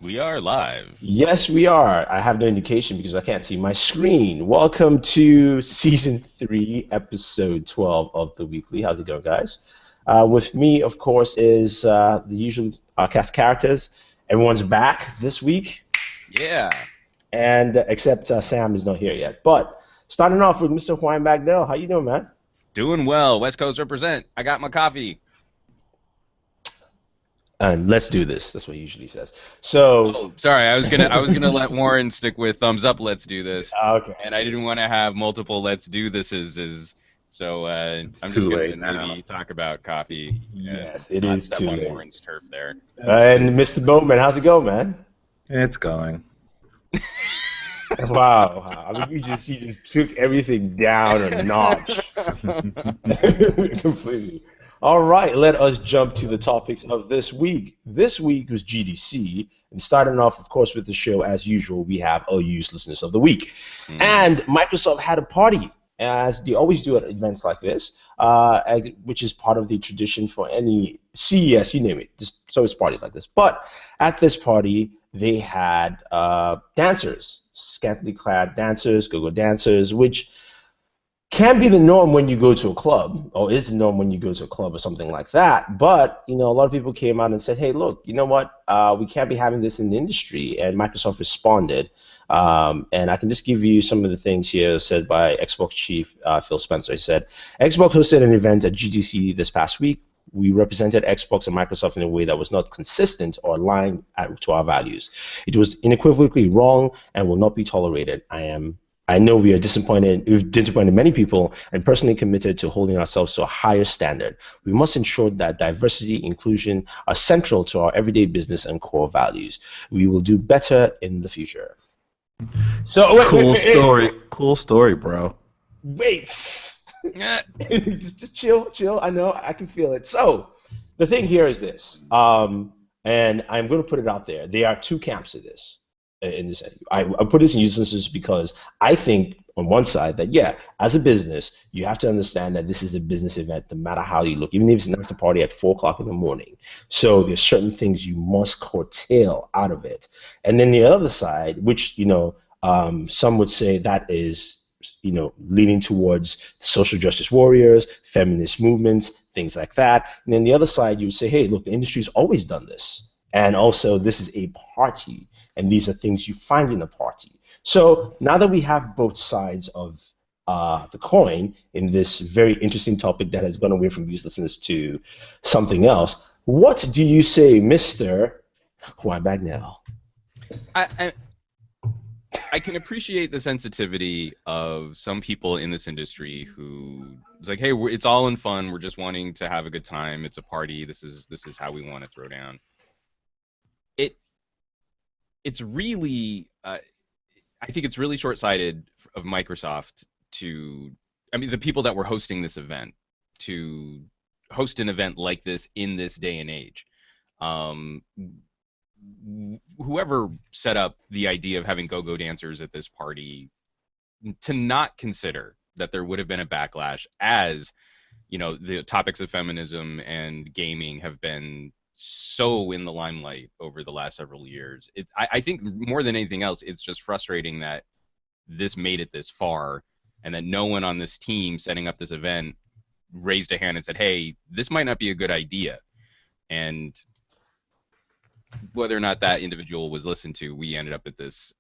We are live. Yes, we are. I have no indication because I can't see my screen. Welcome to season 3, episode 12 of the weekly. How's it going, guys? With me, of course, is the usual cast characters. Everyone's back this week, Yeah. and except Sam is not here yet. But starting off with Mr. Juan Bagnell. How you doing, man? Doing well. West Coast represent. I got my coffee. And let's do this. That's what he usually says. So, Oh, sorry. I was gonna let Warren stick with thumbs up. Let's do this, okay. and I didn't want to have multiple let's do thises. So It's I'm too just gonna late now. maybe talk about coffee and Yes, it not is step too on late. Warren's turf there. It's And too. Mr. Bowman, how's it going, man? It's going. Wow. I mean, you just took everything down a notch. Completely. All right, let us jump to the topics of this week. This week was GDC, and starting off, of course, with the show as usual, we have our uselessness of the week. Hmm. And Microsoft had a party, as they always do at events like this, which is part of the tradition for any CES, you name it. Just so it's parties like this. But at this party, they had dancers, scantily clad dancers, go-go dancers, which can be the norm when you go to a club, or is the norm when you go to a club or something like that. But a lot of people came out and said, "Hey, look, you know what? We can't be having this in the industry." And Microsoft responded. And I can just give you some of the things here said by Xbox chief Phil Spencer. He said, "Xbox hosted an event at GTC this past week. We represented Xbox and Microsoft in a way that was not consistent or aligned to our values. It was unequivocally wrong and will not be tolerated. I know we are disappointed. We've disappointed many people and personally committed to holding ourselves to a higher standard. We must ensure that diversity, inclusion are central to our everyday business and core values. We will do better in the future." So Cool story. Cool story, bro. wait. Eh. just chill, chill. I know I can feel it. So the thing here is this, and I'm going to put it out there. There are two camps of this. In this, I put this in uselessness because I think on one side that yeah, as a business, you have to understand that this is a business event, no matter how you look, even if it's an after party at 4 o'clock in the morning. So there's certain things you must curtail out of it, and then the other side, which some would say that is leaning towards social justice warriors, feminist movements, things like that. And then the other side, you would say, hey, look, the industry's always done this. And also, this is a party, and these are things you find in a party. So now that we have both sides of the coin in this very interesting topic that has gone away from uselessness to something else, what do you say, Mr. Juan Bagnell? I I can appreciate the sensitivity of some people in this industry who it's like, hey, it's all in fun. We're just wanting to have a good time. It's a party. This is how we want to throw down. It it's really I think it's really short-sighted of Microsoft to I mean the people that were hosting this event to host an event like this in this day and age. Um, Whoever set up the idea of having go-go dancers at this party to not consider that there would have been a backlash as the topics of feminism and gaming have been so in the limelight over the last several years. I think more than anything else, it's just frustrating that this made it this far and that no one on this team setting up this event raised a hand and said, hey, this might not be a good idea. And whether or not that individual was listened to, we end up at this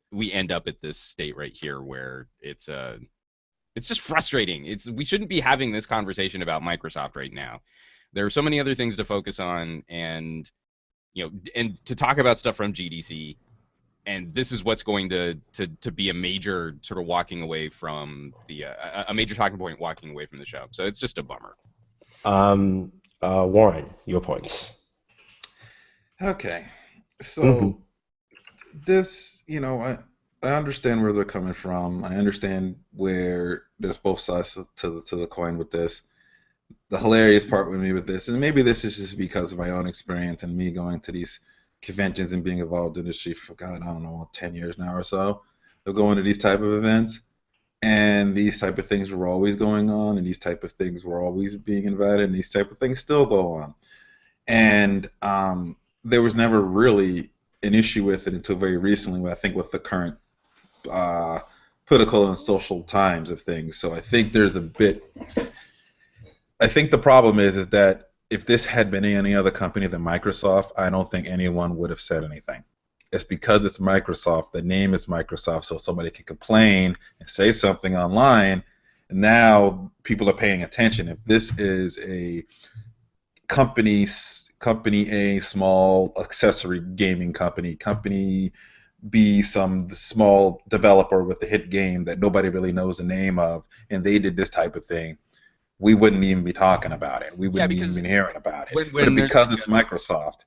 state right here where it's just frustrating. We shouldn't be having this conversation about Microsoft right now. There are so many other things to focus on, and and to talk about stuff from GDC. And this is what's going to be a major sort of walking away from a major talking point walking away from the show. So it's just a bummer. Warren, your points. Okay. Hmm. So I understand where they're coming from. I understand where there's both sides to the coin with this. The hilarious part with me with this, and maybe this is just because of my own experience and me going to these conventions and being involved in the industry for God, I don't know, 10 years now or so, of going to these type of events. And these type of things were always going on, and these type of things were always being invited, and these type of things still go on. And there was never really an issue with it until very recently, I think, with the current uh, political and social times of things. So I think there's a bit. I think the problem is that if this had been any other company than Microsoft, I don't think anyone would have said anything. It's because it's Microsoft. The name is Microsoft, so somebody can complain and say something online. And now people are paying attention. If this is a company A, small accessory gaming company, company B, some small developer with a hit game that nobody really knows the name of, and they did this type of thing, we wouldn't even be talking about it. We wouldn't even be hearing about it. But because it's Microsoft.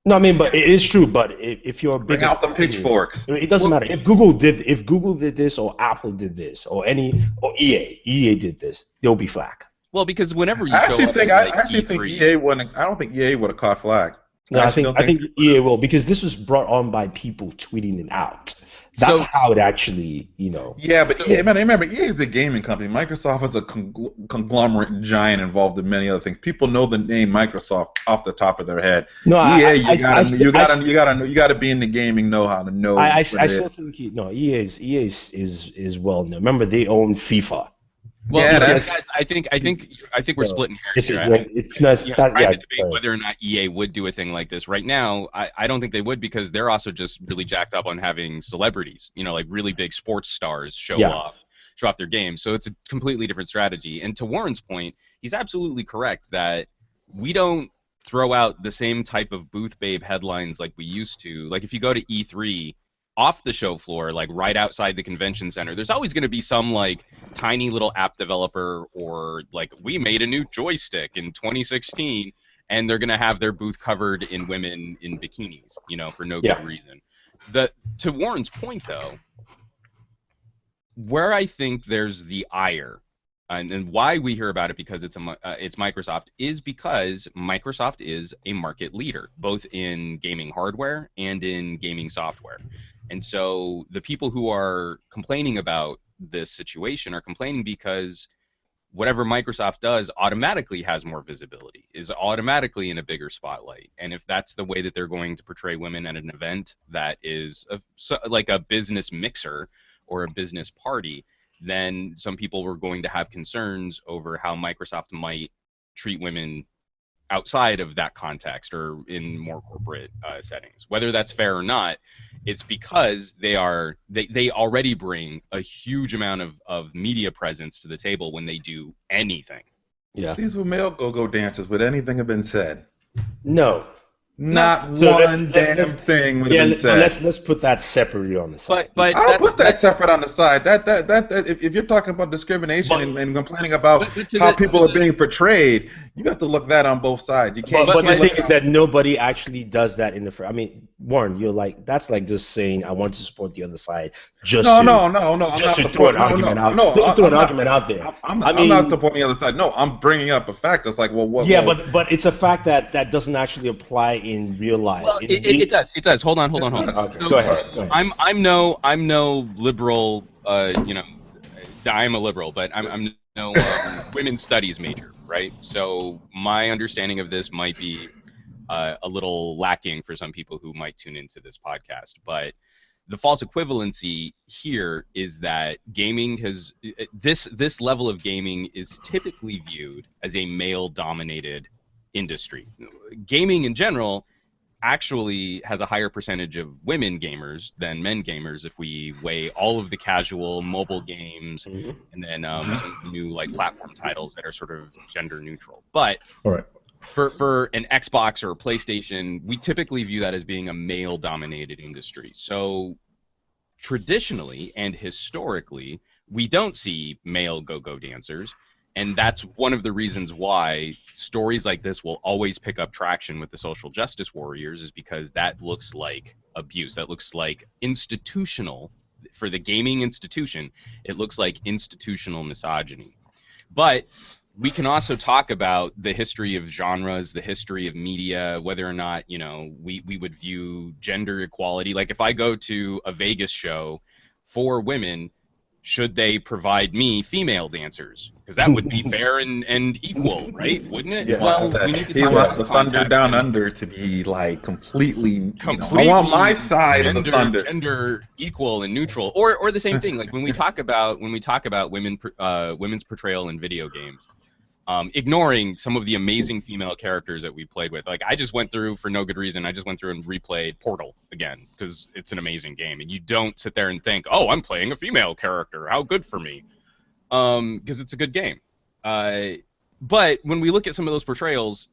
No, I mean, but it is true. But if you're a big Bring out the pitchforks. it doesn't matter if Google did this, or Apple did this, or EA did this, there'll be flack. Well, because whenever you I show up, think EA wouldn't. I don't think EA would have caught flack. No, I think EA will, because this was brought on by people tweeting it out. That's how it actually, Yeah, but remember, EA is a gaming company. Microsoft is a conglomerate giant involved in many other things. People know the name Microsoft off the top of their head. No, EA, you gotta be in the gaming, know how to know. I still think EA is well known. Remember, they own FIFA. Well, yeah, guys, I think we're splitting hairs here. It's not. Trying to debate whether or not EA would do a thing like this. Right now, I don't think they would, because they're also just really jacked up on having celebrities, like really big sports stars show off their games. So it's a completely different strategy. And to Warren's point, he's absolutely correct that we don't throw out the same type of booth babe headlines like we used to. Like if you go to E3, off the show floor, like right outside the convention center, there's always going to be some like tiny little app developer, or like, we made a new joystick in 2016, and they're going to have their booth covered in women in bikinis, for no good reason. To Warren's point, though, where I think there's the ire, and why we hear about it because it's Microsoft, is because Microsoft is a market leader, both in gaming hardware and in gaming software. And so the people who are complaining about this situation are complaining because whatever Microsoft does automatically has more visibility, is automatically in a bigger spotlight. And if that's the way that they're going to portray women at an event that is like a business mixer or a business party, then some people were going to have concerns over how Microsoft might treat women outside of that context or in more corporate settings. Whether that's fair or not, it's because they already bring a huge amount of media presence to the table when they do anything. Yeah. These were male go-go dancers. Would anything have been said? No. Not one damn thing would have been said. Let's put that separately on the side. But I don't put that separate on the side. That if you're talking about discrimination and complaining about how people are being portrayed, you have to look that on both sides. You can't. But the thing is that nobody actually does that in the. I mean, Warren, you're like, that's like just saying I want to support the other side. Just to throw an argument out there. I'm not supporting the other side. No, I'm bringing up a fact. It's like, well, what? Yeah, but it's a fact that doesn't actually apply in real life. Well, it does. It does. Hold on. Okay, so, go ahead. I'm no liberal. I'm a liberal, but I'm no women's studies major, right? So my understanding of this might be a little lacking for some people who might tune into this podcast. But the false equivalency here is that gaming has this level of gaming is typically viewed as a male-dominated industry. Gaming in general actually has a higher percentage of women gamers than men gamers if we weigh all of the casual mobile games and then some new like platform titles that are sort of gender neutral. But for an Xbox or a PlayStation, we typically view that as being a male-dominated industry. So traditionally and historically, we don't see male go-go dancers. And that's one of the reasons why stories like this will always pick up traction with the social justice warriors, is because that looks like abuse. That looks like institutional, for the gaming institution, it looks like institutional misogyny. But we can also talk about the history of genres, the history of media, whether or not, we would view gender equality. Like if I go to a Vegas show for women, should they provide me female dancers? Because that would be fair and equal, right? Wouldn't it? Yeah. Well, we need to He talk wants about the Thunder context Down and Under to be like completely, completely I want my side of the Thunder. gender equal and neutral, or the same thing. Like when we talk about women's portrayal in video games, ignoring some of the amazing female characters that we played with. Like I just went through, for no good reason, I just went through and replayed Portal again because it's an amazing game, and you don't sit there and think, oh, I'm playing a female character, how good for me, because it's a good game. But when we look at some of those portrayals,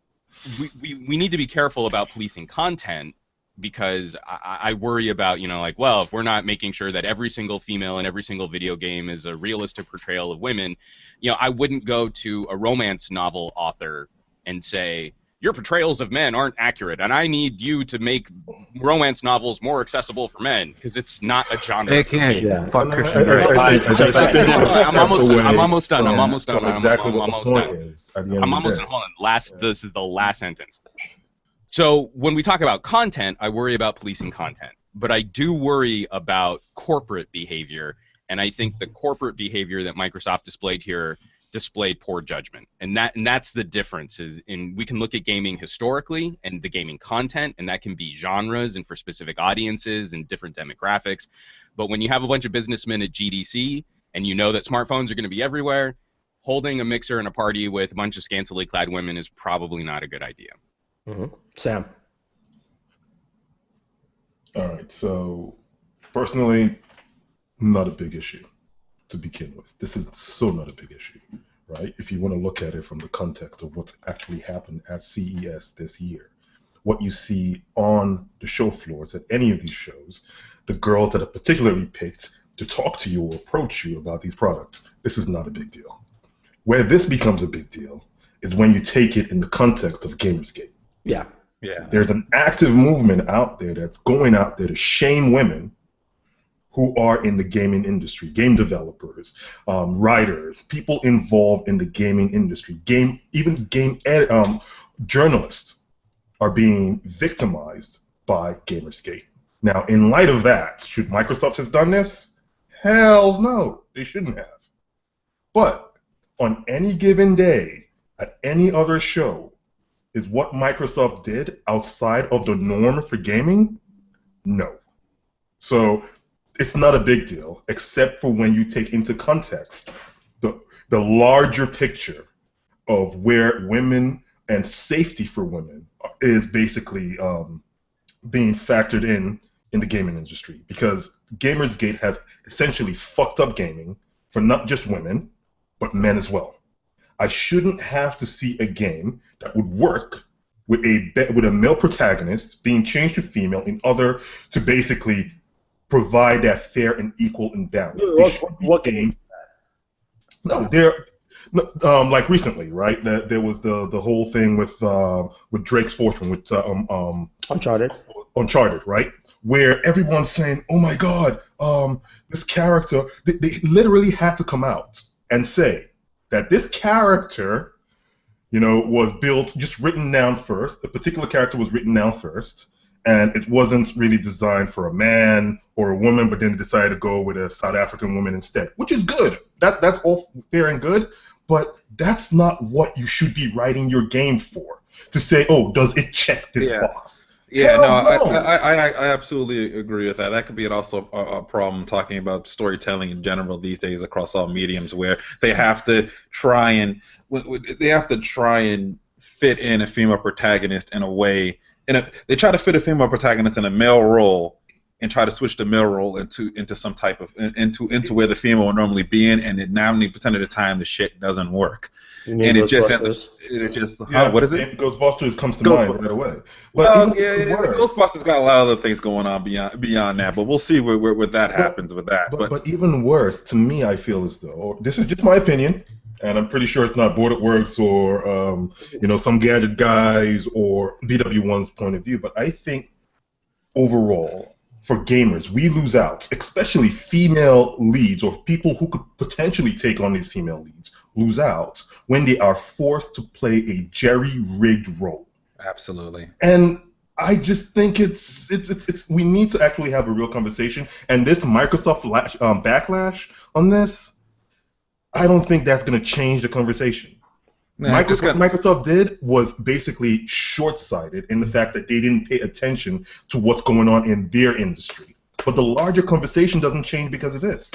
we need to be careful about policing content, because I worry about, like, well, if we're not making sure that every single female in every single video game is a realistic portrayal of women, I wouldn't go to a romance novel author and say, your portrayals of men aren't accurate, and I need you to make romance novels more accessible for men, because it's not a genre. AKA, fuck Christian I Grey. think I'm almost done. I'm almost done. Exactly what almost the point done. is. At the end I'm of almost the done. day. Hold on. This is the last sentence. So when we talk about content, I worry about policing content, but I do worry about corporate behavior, and I think the corporate behavior that Microsoft displayed here displayed poor judgment, and that's the difference. We can look at gaming historically and the gaming content, and that can be genres and for specific audiences and different demographics. But when you have a bunch of businessmen at GDC and you know that smartphones are going to be everywhere, holding a mixer in a party with a bunch of scantily clad women is probably not a good idea. Mm-hmm. Sam. All right. So, personally, not a big issue to begin with. This is so not a big issue, right? If you want to look at it from the context of what's actually happened at CES this year, what you see on the show floors at any of these shows, the girls that are particularly picked to talk to you or approach you about these products, this is not a big deal. Where this becomes a big deal is when you take it in the context of Gamersgate. Yeah. There's an active movement out there that's going out there to shame women who are in the gaming industry, game developers, writers, people involved in the gaming industry, journalists are being victimized by Gamersgate. Now, in light of that, should Microsoft have done this? Hells no, they shouldn't have. But on any given day, at any other show, is what Microsoft did outside of the norm for gaming? No. So it's not a big deal, except for when you take into context the larger picture of where women and safety for women is basically being factored in the gaming industry. Because Gamersgate has essentially fucked up gaming for not just women, but men as well. I shouldn't have to see a game that would work with a male protagonist being changed to female in order to basically provide that fair and equal and balance. What game? No, like recently, right? There was the whole thing with Drake's Fortune with Uncharted, right? Where everyone's saying, "Oh my God, this character." They literally had to come out and say that this character, was written down first. A particular character was written down first, and it wasn't really designed for a man or a woman, but then they decided to go with a South African woman instead, which is good. That's all fair and good, but that's not what you should be writing your game for. To say, oh, does it check this box? Yeah, Hell no, no. I absolutely agree with that. That could be also a problem talking about storytelling in general these days across all mediums, where they have to try and fit in a female protagonist in a way. They try to fit a female protagonist in a male role and try to switch the male role into some type of into where the female would normally be in, and 90% of the time the shit doesn't work. And it just what is it? Ghostbusters comes to mind right away. Well, Ghostbusters got a lot of other things going on beyond that, but we'll see where that happens with that. But even worse, to me, I feel as though, this is just my opinion, and I'm pretty sure it's not Booredatworks or some gadget guys or BW1's point of view, but I think overall, for gamers, we lose out, especially female leads or people who could potentially take on these female leads, lose out when they are forced to play a jerry-rigged role. Absolutely. And I just think it's we need to actually have a real conversation. And this Microsoft backlash on this, I don't think that's going to change the conversation. Nah, What Microsoft did was basically short-sighted in the fact that they didn't pay attention to what's going on in their industry. But the larger conversation doesn't change because of this.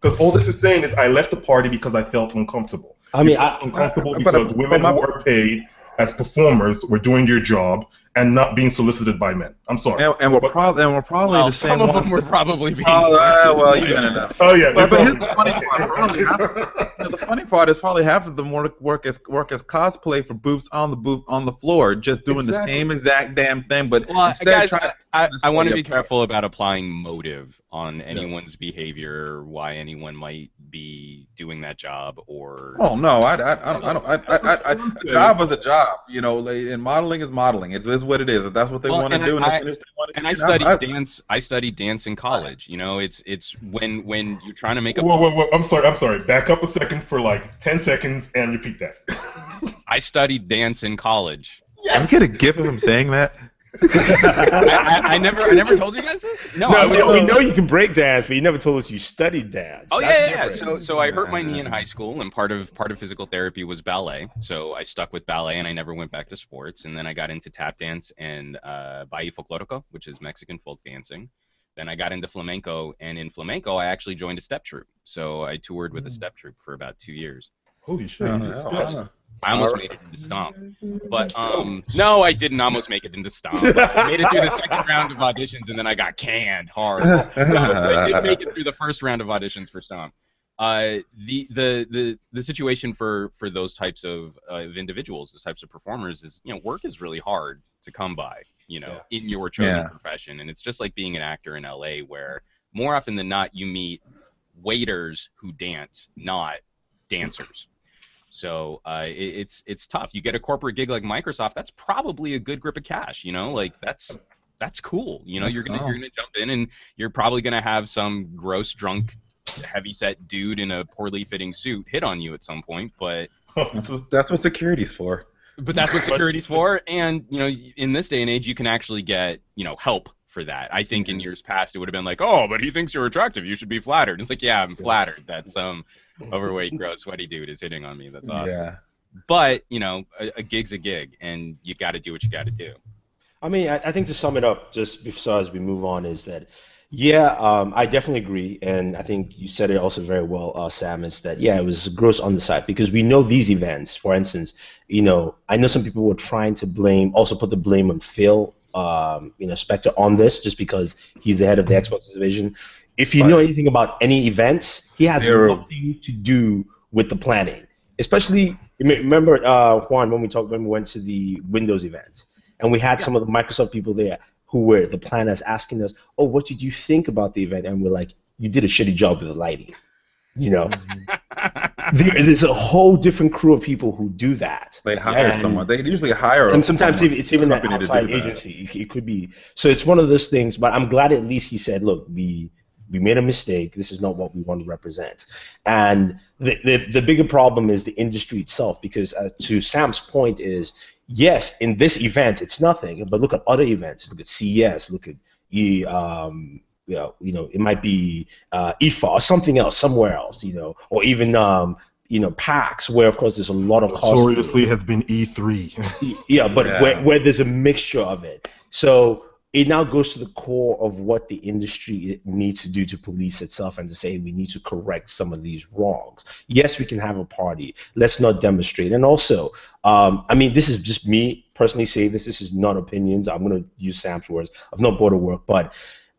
Because all this is saying is I left the party because I felt uncomfortable. I mean, uncomfortable because women who are paid as performers were doing their job and not being solicited by men. I'm sorry. And we're probably the same some of ones. them were probably being. Well, you've been enough. Oh yeah. But here's the funny part. The funny part is probably half of them work as cosplay for booths on the floor, just doing the same exact damn thing. But instead, guys, I want to be careful about applying motive on anyone's behavior, why anyone might be doing that job, or. Oh no, I don't. A job is a job. You know, and modeling is modeling. It's what it is. If that's what they want to do, and I studied dance. I studied dance in college. You know, it's when you're trying to make a. Whoa! I'm sorry. Back up a second for like 10 seconds and repeat that. I studied dance in college. I'm gonna give him saying that. I never told you guys this. No, we know you can break dance, but you never told us you studied dance. Oh yeah. So I hurt my knee in high school, and part of physical therapy was ballet. So I stuck with ballet, and I never went back to sports. And then I got into tap dance and baile folclórico, which is Mexican folk dancing. Then I got into flamenco, and in flamenco, I actually joined a step troupe. So I toured with a step troupe for about 2 years. Holy shit! I almost made it into Stomp. But, no, I didn't almost make it into Stomp. I made it through the second round of auditions, and then I got canned hard. I did make it through the first round of auditions for Stomp. The situation for those types of individuals, those types of performers, is, work is really hard to come by, in your chosen profession. And it's just like being an actor in LA, where more often than not, you meet waiters who dance, not dancers. So it's tough. You get a corporate gig like Microsoft, that's probably a good grip of cash. Like that's cool. You're gonna jump in, and you're probably gonna have some gross drunk, heavyset dude in a poorly fitting suit hit on you at some point. But that's what security's for. But that's what security's for, and in this day and age, you can actually get help for that. I think in years past, it would have been like, oh, but he thinks you're attractive, you should be flattered. It's like, yeah, I'm flattered that some overweight, gross, sweaty dude is hitting on me. That's awesome. Yeah. But, a gig's a gig, and you got to do what you got to do. I mean, I think to sum it up, just before as we move on, is that, I definitely agree, and I think you said it also very well, Sam, is that, it was gross on the side, because we know these events, for instance, I know some people were trying to put the blame on Phil, Spector on this, just because he's the head of the Xbox division. If you know anything about any events, he has nothing to do with the planning. Especially, remember, Juan, when we went to the Windows event, and we had some of the Microsoft people there who were the planners asking us, oh, what did you think about the event? And we're like, you did a shitty job with the lighting. There's a whole different crew of people who do that. They hire someone. They usually hire. And sometimes it's even an outside agency. It could be. So it's one of those things. But I'm glad at least he said, look, we made a mistake. This is not what we want to represent. And the bigger problem is the industry itself, because to Sam's point is, yes, in this event it's nothing, but look at other events. Look at CES. Look at it might be IFA or something else, somewhere else, or even PAX, where of course there's a lot of cost. Notoriously has been E3. But where there's a mixture of it. So it now goes to the core of what the industry needs to do to police itself and to say we need to correct some of these wrongs. Yes, we can have a party. Let's not demonstrate. And also, this is just me personally saying this. This is not opinions. I'm going to use Sam's words. I've not bought a work, but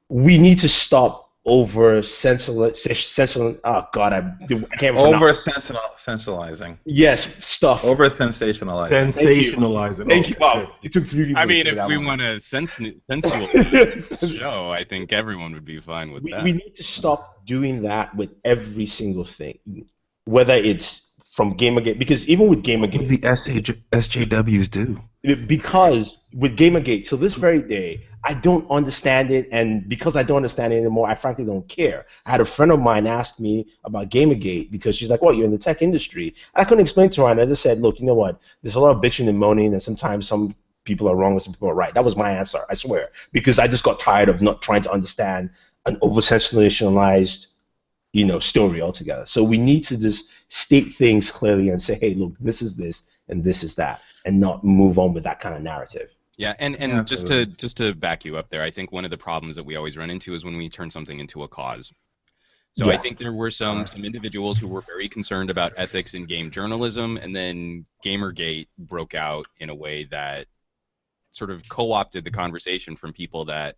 we need to stop over sensationalizing. Oh God, I can't. Over sensationalizing. Yes, stuff. Over sensationalizing. Sensationalizing. Thank you. Wow, it took 3 people. I mean, if we want to sensualize show, I think everyone would be fine with that. We need to stop doing that with every single thing, whether it's from Gamergate, because even with Gamergate, what do the SJWs do? Because with Gamergate, till this very day, I don't understand it, and because I don't understand it anymore, I frankly don't care. I had a friend of mine ask me about Gamergate because she's like, well, you're in the tech industry. And I couldn't explain to her, and I just said, look, you know what? There's a lot of bitching and moaning, and sometimes some people are wrong and some people are right. That was my answer, I swear, because I just got tired of not trying to understand an over-sensationalized, story altogether. So we need to just state things clearly and say, hey, look, this is this and this is that, and not move on with that kind of narrative. Yeah, and Yeah, just to back you up there, I think one of the problems that we always run into is when we turn something into a cause. So I Yeah. think there were some individuals who were very concerned about ethics in game journalism, and then Gamergate broke out in a way that sort of co-opted the conversation from people that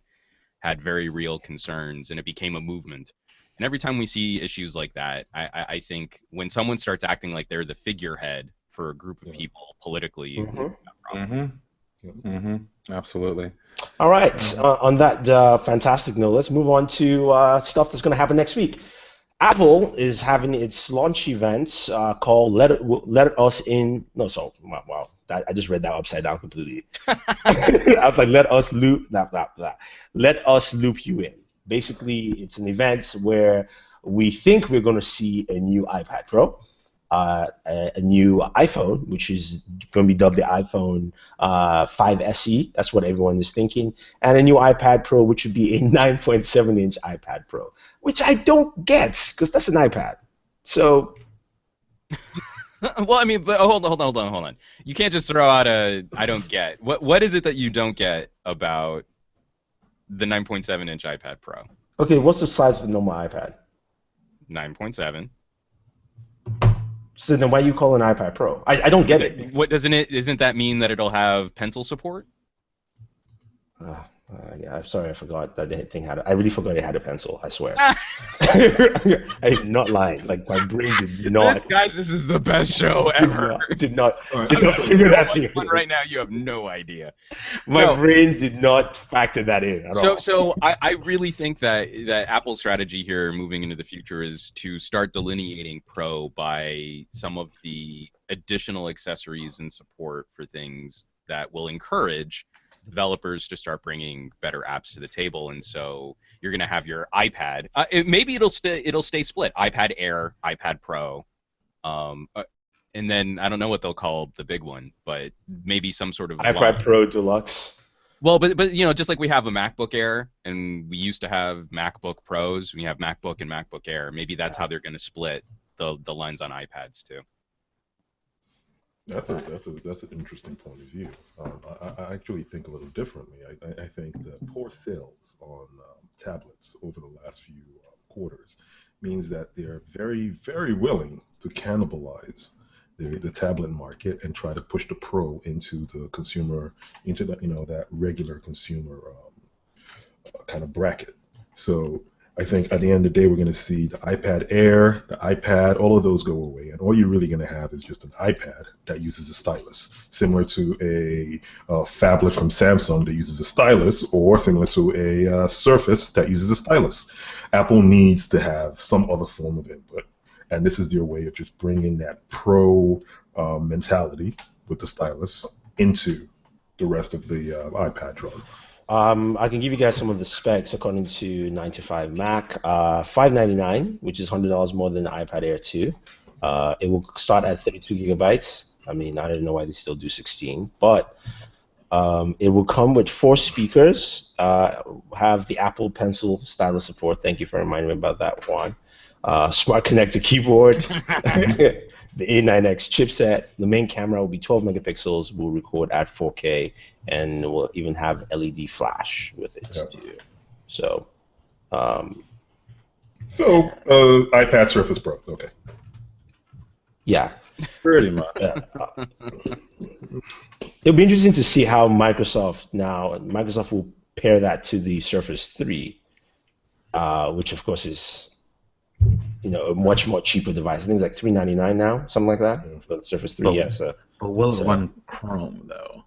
had very real concerns, and it became a movement. And every time we see issues like that, I think when someone starts acting like they're the figurehead for a group of people politically, we have a problem. Absolutely. All right. On that fantastic note, let's move on to stuff that's going to happen next week. Apple is having its launch event called Let Us In. No, so wow, I just read that upside down completely. I was like, let us loop Let us loop you in. Basically, it's an event where we think we're going to see a new iPad Pro, a new iPhone, which is going to be dubbed the iPhone 5 SE. That's what everyone is thinking. And a new iPad Pro, which would be a 9.7-inch iPad Pro, which I don't get because that's an iPad. So. Well, I mean, but hold on. You can't just throw out a I don't get. What is it that you don't get about the 9.7-inch iPad Pro? Okay, what's the size of a normal iPad? 9.7. So then why you call it an iPad Pro? I don't get it. What doesn't it? Isn't that mean that it'll have pencil support? Yeah, I'm sorry, I forgot that the thing had. I really forgot it had a pencil. I swear. I'm not lying. Like my brain did not. This is the best show ever. Did not figure that thing out. Right now, you have no idea. My brain did not factor that in at all. So I really think that Apple's strategy here, moving into the future, is to start delineating Pro by some of the additional accessories and support for things that will encourage developers to start bringing better apps to the table. And so you're going to have your iPad. Maybe it'll stay split: iPad Air, iPad Pro, and then I don't know what they'll call the big one, but maybe some sort of iPad Pro Deluxe. Well, but just like we have a MacBook Air and we used to have MacBook Pros, we have MacBook and MacBook Air. Maybe that's how they're going to split the lines on iPads too. That's an interesting point of view. I actually think a little differently. I think the poor sales on tablets over the last few quarters means that they're very, very willing to cannibalize the tablet market and try to push the Pro into the consumer, into that regular consumer kind of bracket. So I think at the end of the day, we're going to see the iPad Air, the iPad, all of those go away, and all you're really going to have is just an iPad that uses a stylus, similar to a phablet from Samsung that uses a stylus, or similar to a Surface that uses a stylus. Apple needs to have some other form of input, and this is their way of just bringing that Pro mentality with the stylus into the rest of the iPad drone. I can give you guys some of the specs according to 9to5 Mac. $599, which is $100 more than the iPad Air 2. It will start at 32 gigabytes. I mean, I don't know why they still do 16, but it will come with 4 speakers, have the Apple Pencil stylus support. Thank you for reminding me about that one. Smart connector keyboard. The A9X chipset. The main camera will be 12 megapixels, will record at 4K, and will even have LED flash with it too. So, iPad Surface Pro, okay. Yeah. Pretty much. It'll be interesting to see how Microsoft will pair that to the Surface 3, which of course is a much more cheaper device. I think it's like $399 now, something like that, for the Surface 3. But will it run Chrome though?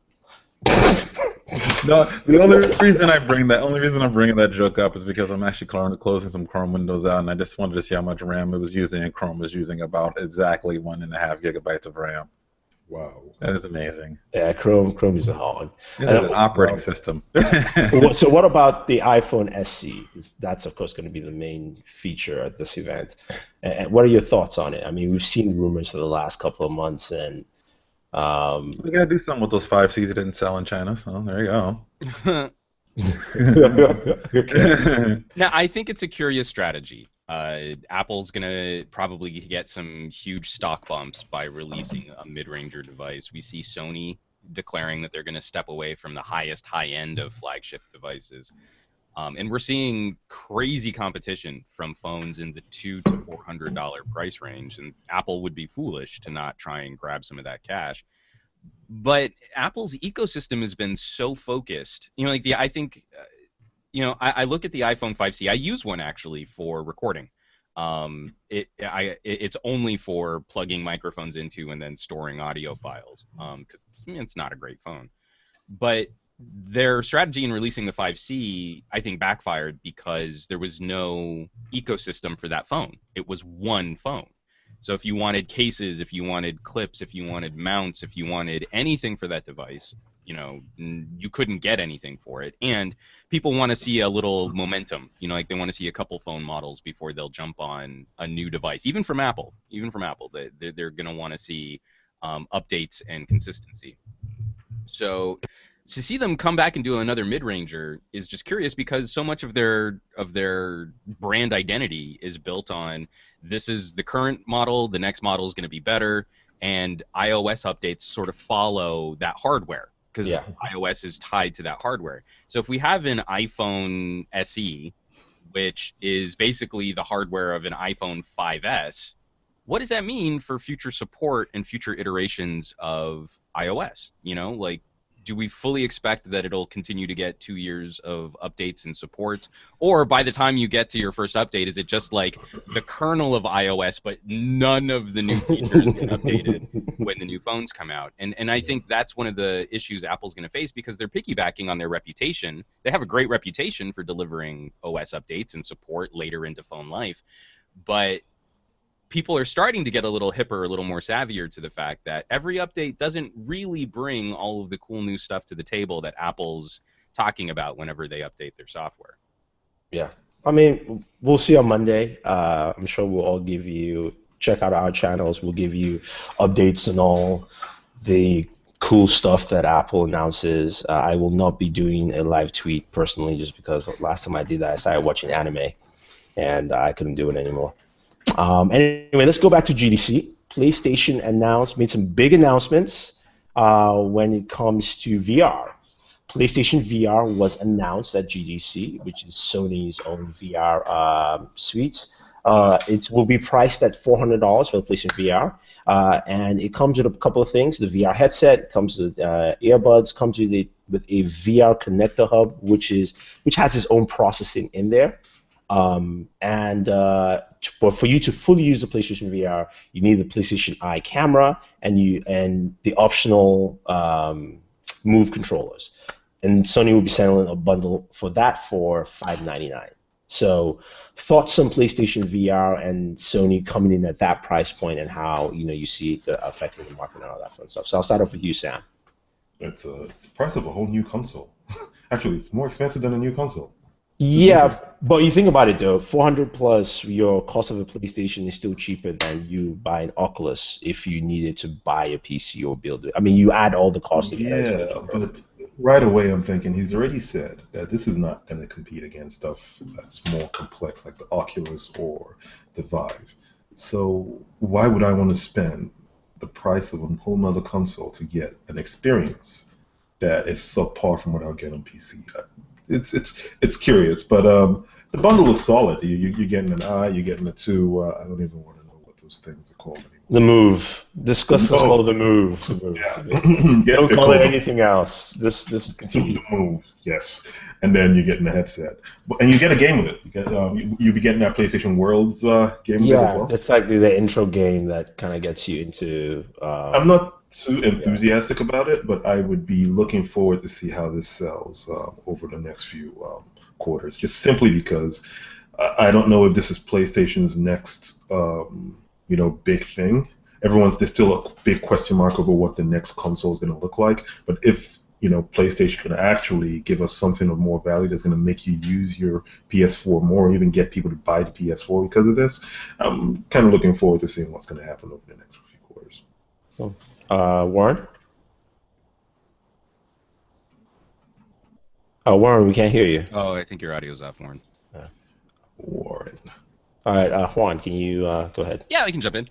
No, the only reason I'm bringing that joke up is because I'm actually closing some Chrome windows out, and I just wanted to see how much RAM it was using, and Chrome was using about exactly 1.5 gigabytes of RAM. Wow. That is amazing. Yeah, Chrome is a hog. It is an operating system. So what about the iPhone SE? That's, of course, going to be the main feature at this event. And what are your thoughts on it? I mean, we've seen rumors for the last couple of months, and We gotta do something with those 5Cs that didn't sell in China. So there you go. Okay. Now, I think it's a curious strategy. Apple's gonna probably get some huge stock bumps by releasing a mid-ranger device. We see Sony declaring that they're gonna step away from the highest high end of flagship devices. And we're seeing crazy competition from phones in the $200 to $400 price range, and Apple would be foolish to not try and grab some of that cash. But Apple's ecosystem has been so focused. I think, I look at the iPhone 5C. I use one actually for recording. It's only for plugging microphones into and then storing audio files. Because it's not a great phone. But their strategy in releasing the 5C, I think, backfired because there was no ecosystem for that phone. It was one phone. So if you wanted cases, if you wanted clips, if you wanted mounts, if you wanted anything for that device, you couldn't get anything for it. And people want to see a little momentum. Like they want to see a couple phone models before they'll jump on a new device. Even from Apple, they're going to want to see updates and consistency. So to see them come back and do another mid-ranger is just curious because so much of their brand identity is built on this is the current model, the next model is going to be better, and iOS updates sort of follow that hardware because Yeah. iOS is tied to that hardware. So if we have an iPhone SE, which is basically the hardware of an iPhone 5S, what does that mean for future support and future iterations of iOS? Do we fully expect that it'll continue to get 2 years of updates and supports? Or by the time you get to your first update, is it just like the kernel of iOS, but none of the new features get updated when the new phones come out? And I think that's one of the issues Apple's going to face because they're piggybacking on their reputation. They have a great reputation for delivering OS updates and support later into phone life. But people are starting to get a little hipper, a little more savvier to the fact that every update doesn't really bring all of the cool new stuff to the table that Apple's talking about whenever they update their software. Yeah. I mean, we'll see on Monday. I'm sure we'll all check out our channels. We'll give you updates on all the cool stuff that Apple announces. I will not be doing a live tweet personally just because last time I did that, I started watching anime and I couldn't do it anymore. Anyway, let's go back to GDC. PlayStation made some big announcements when it comes to VR. PlayStation VR was announced at GDC, which is Sony's own VR suites. It will be priced at $400 for the PlayStation VR, and it comes with a couple of things. The VR headset comes with earbuds, comes with a VR connector hub, which has its own processing in there. But for you to fully use the PlayStation VR, you need the PlayStation Eye camera and the optional Move controllers. And Sony will be selling a bundle for that for $599. So thoughts on PlayStation VR and Sony coming in at that price point and how you see it affecting the market and all that fun stuff. So I'll start off with you, Sam. It's the price of a whole new console. Actually, it's more expensive than a new console. Yeah, but you think about it though, 400 plus your cost of a PlayStation is still cheaper than you buy an Oculus if you needed to buy a PC or build it. I mean, you add all the costs together. Yeah, but right away I'm thinking he's already said that this is not going to compete against stuff that's more complex like the Oculus or the Vive. So why would I want to spend the price of a whole nother console to get an experience that is subpar from what I'll get on PC? It's curious, but the bundle looks solid. You're getting an Eye, you're getting a two. I don't even want to know what those things are called anymore. The Move. Discuss this called the Move. The Move. Yeah. Yes, don't call it anything else. This continue. The Move. Yes, and then you're getting a headset, and you get a game with it. You'll be getting that PlayStation Worlds game with it as well. It's like the intro game that kind of gets you into. I'm not too enthusiastic about it, but I would be looking forward to see how this sells over the next few quarters. Just simply because I don't know if this is PlayStation's next, big thing. There's still a big question mark over what the next console is going to look like. But if PlayStation can actually give us something of more value that's going to make you use your PS4 more, or even get people to buy the PS4 because of this, I'm kind of looking forward to seeing what's going to happen over the next few quarters. Oh. Warren? Warren, we can't hear you. Oh, I think your audio's off, Warren. Warren. All right, Juan, can you go ahead? Yeah, I can jump in.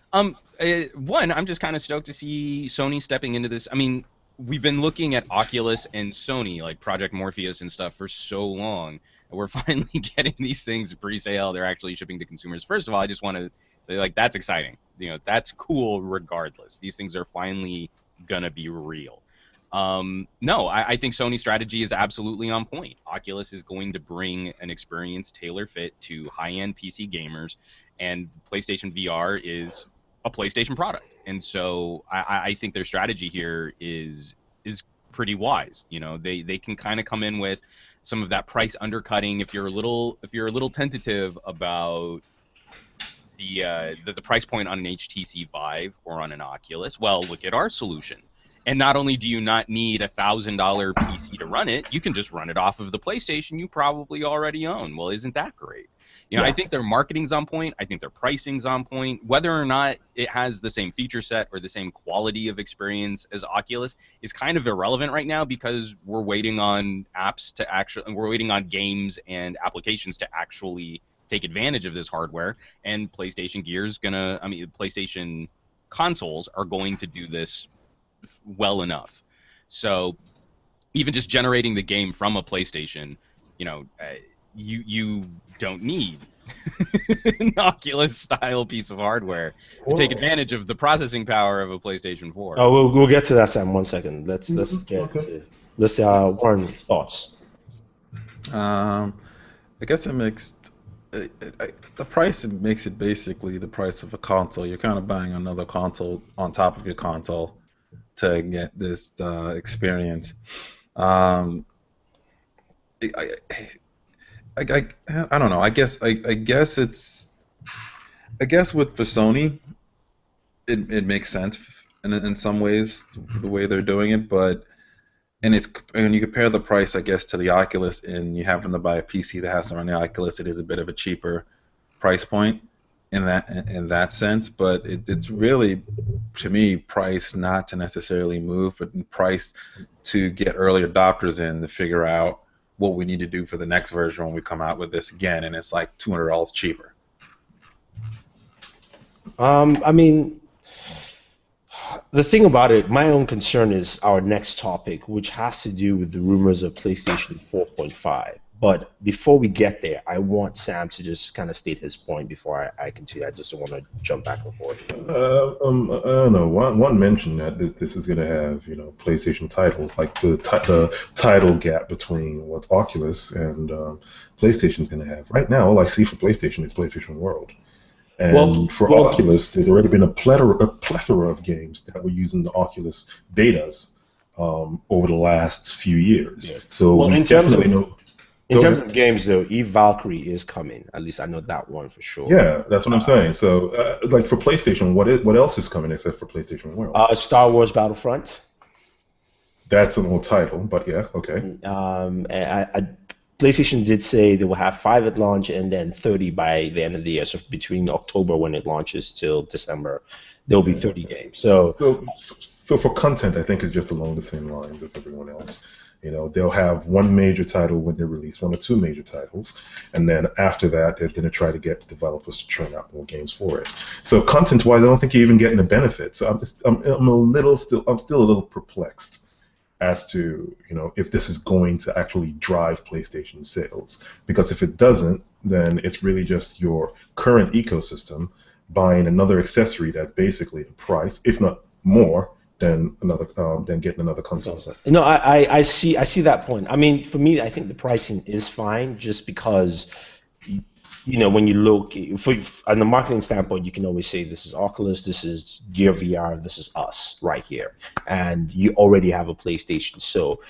One, I'm just kind of stoked to see Sony stepping into this. I mean, we've been looking at Oculus and Sony, like Project Morpheus and stuff, for so long, and we're finally getting these things pre-sale. They're actually shipping to consumers. First of all, I just want to say, like, that's exciting. That's cool regardless. These things are finally gonna be real. No, I think Sony's strategy is absolutely on point. Oculus is going to bring an experience tailor fit to high-end PC gamers, and PlayStation VR is a PlayStation product. And so I think their strategy here is pretty wise. They can kind of come in with some of that price undercutting if you're a little tentative about the price point on an HTC Vive or on an Oculus. Well, look at our solution. And not only do you not need a $1,000 PC to run it, you can just run it off of the PlayStation you probably already own. Well, isn't that great? Yeah. I think their marketing's on point. I think their pricing's on point. Whether or not it has the same feature set or the same quality of experience as Oculus is kind of irrelevant right now, because we're waiting on we're waiting on games and applications to actually take advantage of this hardware. And PlayStation PlayStation consoles are going to do this well enough. So even just generating the game from a PlayStation, you don't need an Oculus style piece of hardware to take advantage of the processing power of a PlayStation 4. Oh, we'll get to that, Sam. 1 second. Let's get to Warren, thoughts. I guess it makes the price makes it basically the price of a console. You're kind of buying another console on top of your console to get this experience. I don't know. I guess for Sony, it makes sense in some ways the way they're doing it, but when you compare the price, I guess, to the Oculus, and you happen to buy a PC that has to run the Oculus, it is a bit of a cheaper price point in that sense. But it's really, to me, priced not to necessarily move, but priced to get early adopters in to figure out what we need to do for the next version when we come out with this again, and it's like $200 cheaper. I mean, the thing about it, my own concern is our next topic, which has to do with the rumors of PlayStation 4.5. But before we get there, I want Sam to just kind of state his point before I continue. I just don't want to jump back and forth. I don't know. One mentioned that this is going to have PlayStation titles, like the title gap between what Oculus and PlayStation is going to have. Right now, all I see for PlayStation is PlayStation World. And for Oculus, there's already been a plethora of games that were using the Oculus betas over the last few years. Yeah. So in terms of games, though, Eve Valkyrie is coming. At least I know that one for sure. Yeah, that's what I'm saying. So, like for PlayStation, what else is coming except for PlayStation World? Star Wars Battlefront. That's an old title, but yeah, okay. PlayStation did say they will have 5 at launch and then 30 by the end of the year. So between October when it launches till December, there will be 30 games. So for content, I think it's just along the same lines with everyone else. They'll have one major title when they release, 1 or 2 major titles, and then after that, they're going to try to get developers to churn out more games for it. So content-wise, I don't think you're even getting the benefit. So I'm still a little perplexed as to if this is going to actually drive PlayStation sales, because if it doesn't, then it's really just your current ecosystem buying another accessory that's basically the price, if not more, than getting another console. No, I see that point. I mean, for me, I think the pricing is fine, just because when you look on the marketing standpoint, you can always say this is Oculus, this is Gear VR, this is us right here, and you already have a PlayStation. So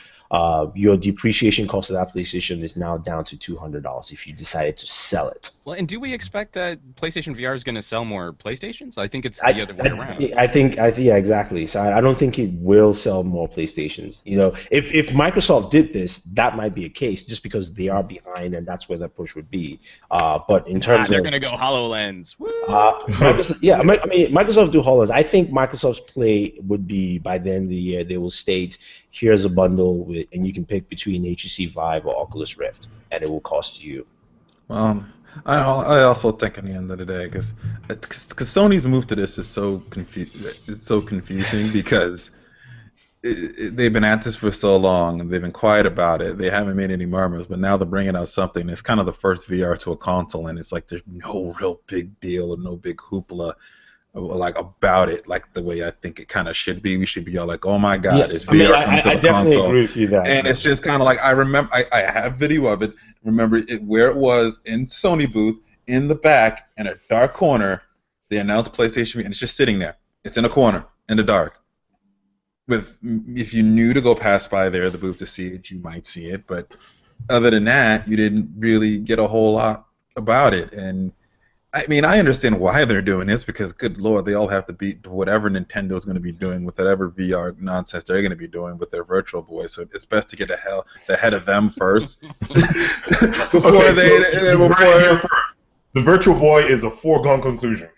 your depreciation cost of that PlayStation is now down to $200 if you decided to sell it. Well, and do we expect that PlayStation VR is going to sell more PlayStations? I think it's I, the other way around. yeah, exactly. So I don't think it will sell more PlayStations. You know, if Microsoft did this, that might be a case, just because they are behind, and that's where the push would be. But in terms They're of going to go HoloLens. Woo! Microsoft, yeah, I mean, Microsoft do HoloLens. I think Microsoft's play would be, by the end of the year, they will state, here's a bundle and you can pick between HTC Vive or Oculus Rift, and it will cost you. I also think in the end of the day, because Sony's move to this is so confusing because they've been at this for so long and they've been quiet about it. They haven't made any murmurs, but now they're bringing out something. It's kind of the first VR to a console, and it's like there's no real big deal or no big hoopla like about it, like the way I think it kind of should be. We should be all like, "Oh my God, it's VR coming to the definitely console." agree with you that. And it's just kind of like I remember, I have video of it. Remember it where it was in Sony booth in the back in a dark corner. They announced PlayStation, and it's just sitting there. It's in a corner in the dark. If you knew to go pass by there, the booth to see it, you might see it. But other than that, you didn't really get a whole lot about it. And I mean, I understand why they're doing this, because, good Lord, they all have to beat whatever Nintendo's going to be doing with whatever VR nonsense they're going to be doing with their Virtual Boy. So it's best to get ahead of them first. The Virtual Boy is a foregone conclusion.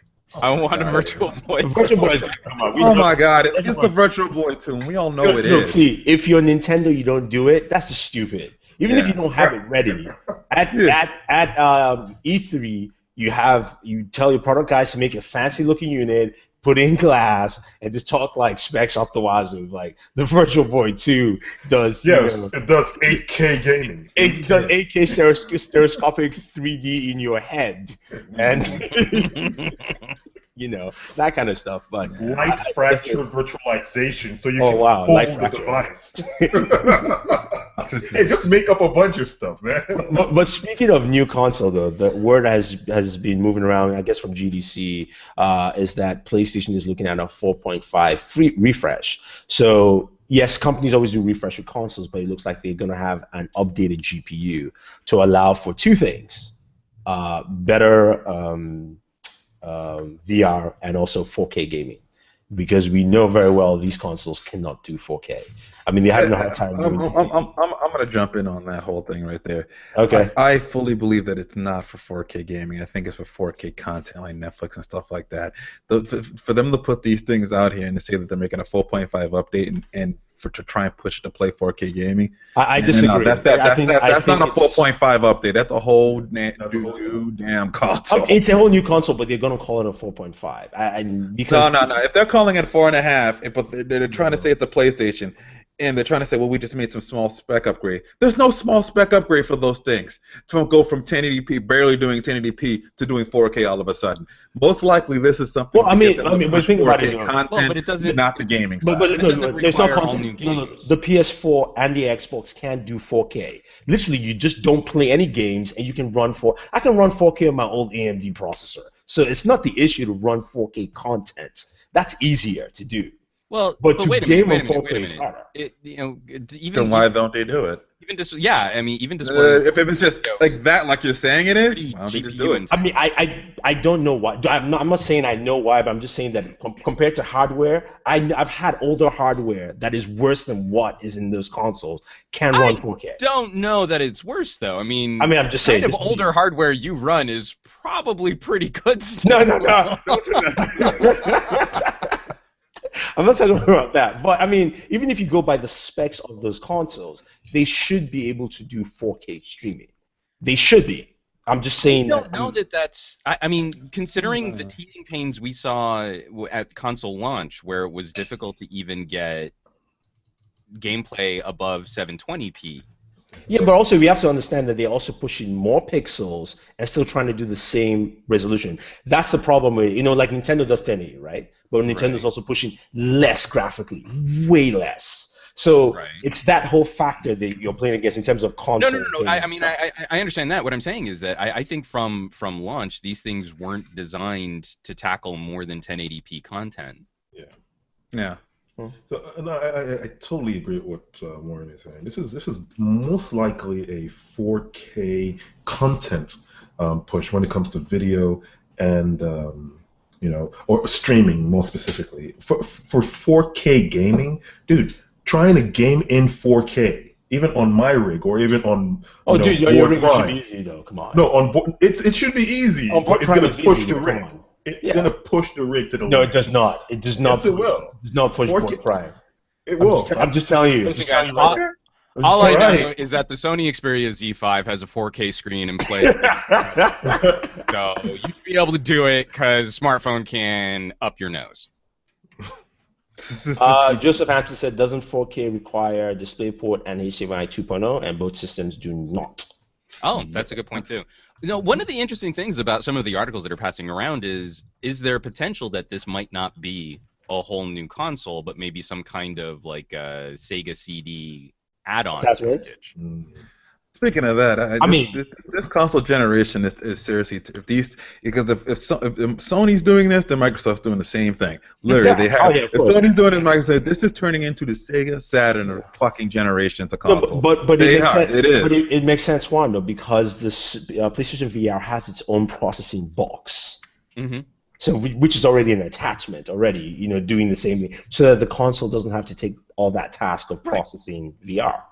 I want a Virtual Boy. Virtual Boy is going to come out. Oh my God, it's just the Virtual Boy tune. We all know it is. See, if you're Nintendo, you don't do it. That's just stupid. Even if you don't have it ready, at E3. You tell your product guys to make a fancy looking unit, put in glass, and just talk like specs off the wazoo. Like the Virtual Boy 2 does. Yes, it does 8K gaming. It does 8K stereoscopic 3D in your head, and that kind of stuff. But light fracture virtualization, so you can hold the device. Hey, just make up a bunch of stuff, man. But speaking of new console, though, the word has been moving around, I guess, from GDC, is that PlayStation is looking at a 4.5 free refresh. So yes, companies always do refresh with consoles, but it looks like they're going to have an updated GPU to allow for two things: better VR and also 4K gaming. Because we know very well these consoles cannot do 4K. I mean, they have no hard time doing it. I'm going to jump in on that whole thing right there. Okay. I fully believe that it's not for 4K gaming. I think it's for 4K content like Netflix and stuff like that. For them to put these things out here and to say that they're making a 4.5 update and to try and push it to play 4K gaming, I disagree. That's not a 4.5 update. That's a whole new damn console. It's a whole new console, but they're going to call it a 4.5. No. If they're calling it 4.5, but they're trying to say it's a PlayStation, and they're trying to say, well, we just made some small spec upgrade. There's no small spec upgrade for those things. Go from 1080p, barely doing 1080p, to doing 4K all of a sudden. Most likely, this is something. Well, but think about it. Content, but it doesn't. Not the gaming side. But there's no content. No, the PS4 and the Xbox can't do 4K. Literally, you just don't play any games, and you can run I can run 4K on my old AMD processor. So it's not the issue to run 4K content. That's easier to do. Well, but to wait game on 4K is harder. Then why don't they do it? Even just if it was just like that, like you're saying it is, why don't they just do it? I mean, I don't know why. I'm not saying I know why, but I'm just saying that compared to hardware, I've had older hardware that is worse than what is in those consoles can run 4K. I don't know that it's worse though. I mean, I'm just saying. The kind of older hardware you run is probably pretty good No. still. I'm not talking about that, but I mean, even if you go by the specs of those consoles, they should be able to do 4K streaming. They should be. I'm just saying. I don't know that's. I mean, considering the teething pains we saw at console launch, where it was difficult to even get gameplay above 720p. Yeah, but also we have to understand that they're also pushing more pixels and still trying to do the same resolution. That's the problem with, like Nintendo does 1080, right? But Nintendo's also pushing less graphically, way less. So it's that whole factor that you're playing against in terms of console. No. I understand that. What I'm saying is that I think from launch, these things weren't designed to tackle more than 1080p content. Yeah. So no, I totally agree with what Warren is saying. This is most likely a 4K content push when it comes to video and or streaming more specifically. For 4K gaming, dude, trying to game in 4K, even on my rig or even on dude, your Board rig Prime. should be easy though. Come on. No, on board, it should be easy, but it's gonna push the rig. It's gonna push the rig to the No, limit. it does not. It does not. Yes, it will. It does not push 4K. Board Prime. It will. I'm just telling you. Listen, Just telling guys, you right all I Right. know is that the Sony Xperia Z5 has a 4K screen and plays. So you should be able to do it because smartphone can up your nose. Joseph Hampton said, doesn't 4K require DisplayPort and HDMI 2.0, and both systems do not. Oh, that's a good point too. One of the interesting things about some of the articles that are passing around is there potential that this might not be a whole new console, but maybe some kind of like a Sega CD add-on package. Speaking of that, this console generation is seriously because if Sony's doing this, then Microsoft's doing the same thing. Literally, they have. If Sony's doing it, Microsoft, this is turning into the Sega Saturn or fucking generations of consoles. But it makes sense, one though, because this PlayStation VR has its own processing box. Mm-hmm. So, which is already an attachment already, doing the same thing, so that the console doesn't have to take all that task of processing VR.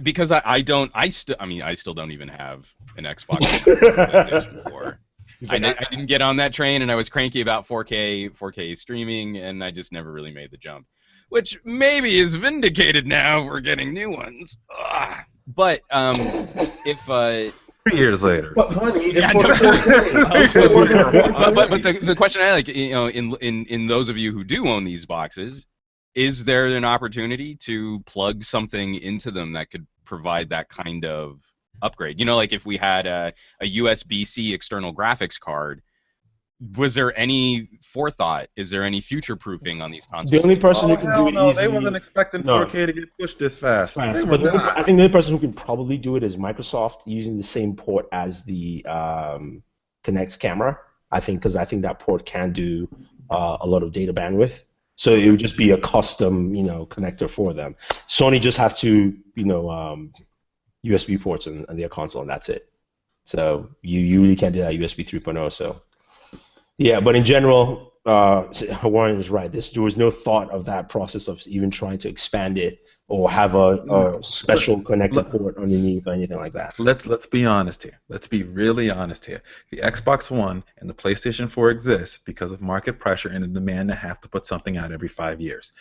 Because I still don't even have an Xbox PlayStation 4. I didn't get on that train, and I was cranky about 4K streaming, and I just never really made the jump, which maybe is vindicated now. We're getting new ones. Ugh. But if 3 years later. But honey, it's but the question I like, in those of you who do own these boxes, is there an opportunity to plug something into them that could provide that kind of upgrade? Like if we had a USB-C external graphics card, was there any forethought? Is there any future proofing on these consoles? The only person who can do it easily. They wasn't expecting 4K to get pushed this fast. But I think the only person who can probably do it is Microsoft, using the same port as the Kinect camera. Because I think that port can do a lot of data bandwidth. So it would just be a custom, connector for them. Sony just has to, USB ports on their console, and that's it. So you really can't do that USB 3.0. So. Yeah, but in general, Warren is right. There was no thought of that process of even trying to expand it or have a special connected port underneath or anything like that. Let's be honest here. Let's be really honest here. The Xbox One and the PlayStation 4 exist because of market pressure and the demand to have to put something out every 5 years.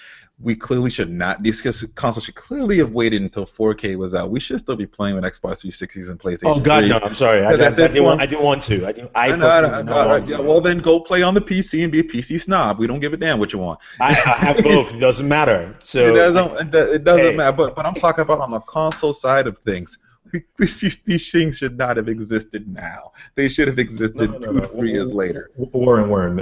We clearly should not. These consoles should clearly have waited until 4K was out. We should still be playing with Xbox 360s and PlayStation 3s. Oh God, no! I'm sorry. I didn't want to. Well, then go play on the PC and be a PC snob. We don't give a damn what you want. I have both. It doesn't matter. So it doesn't matter. But I'm talking about on the console side of things. These things should not have existed now. They should have existed 2 to 3 years later. Warren,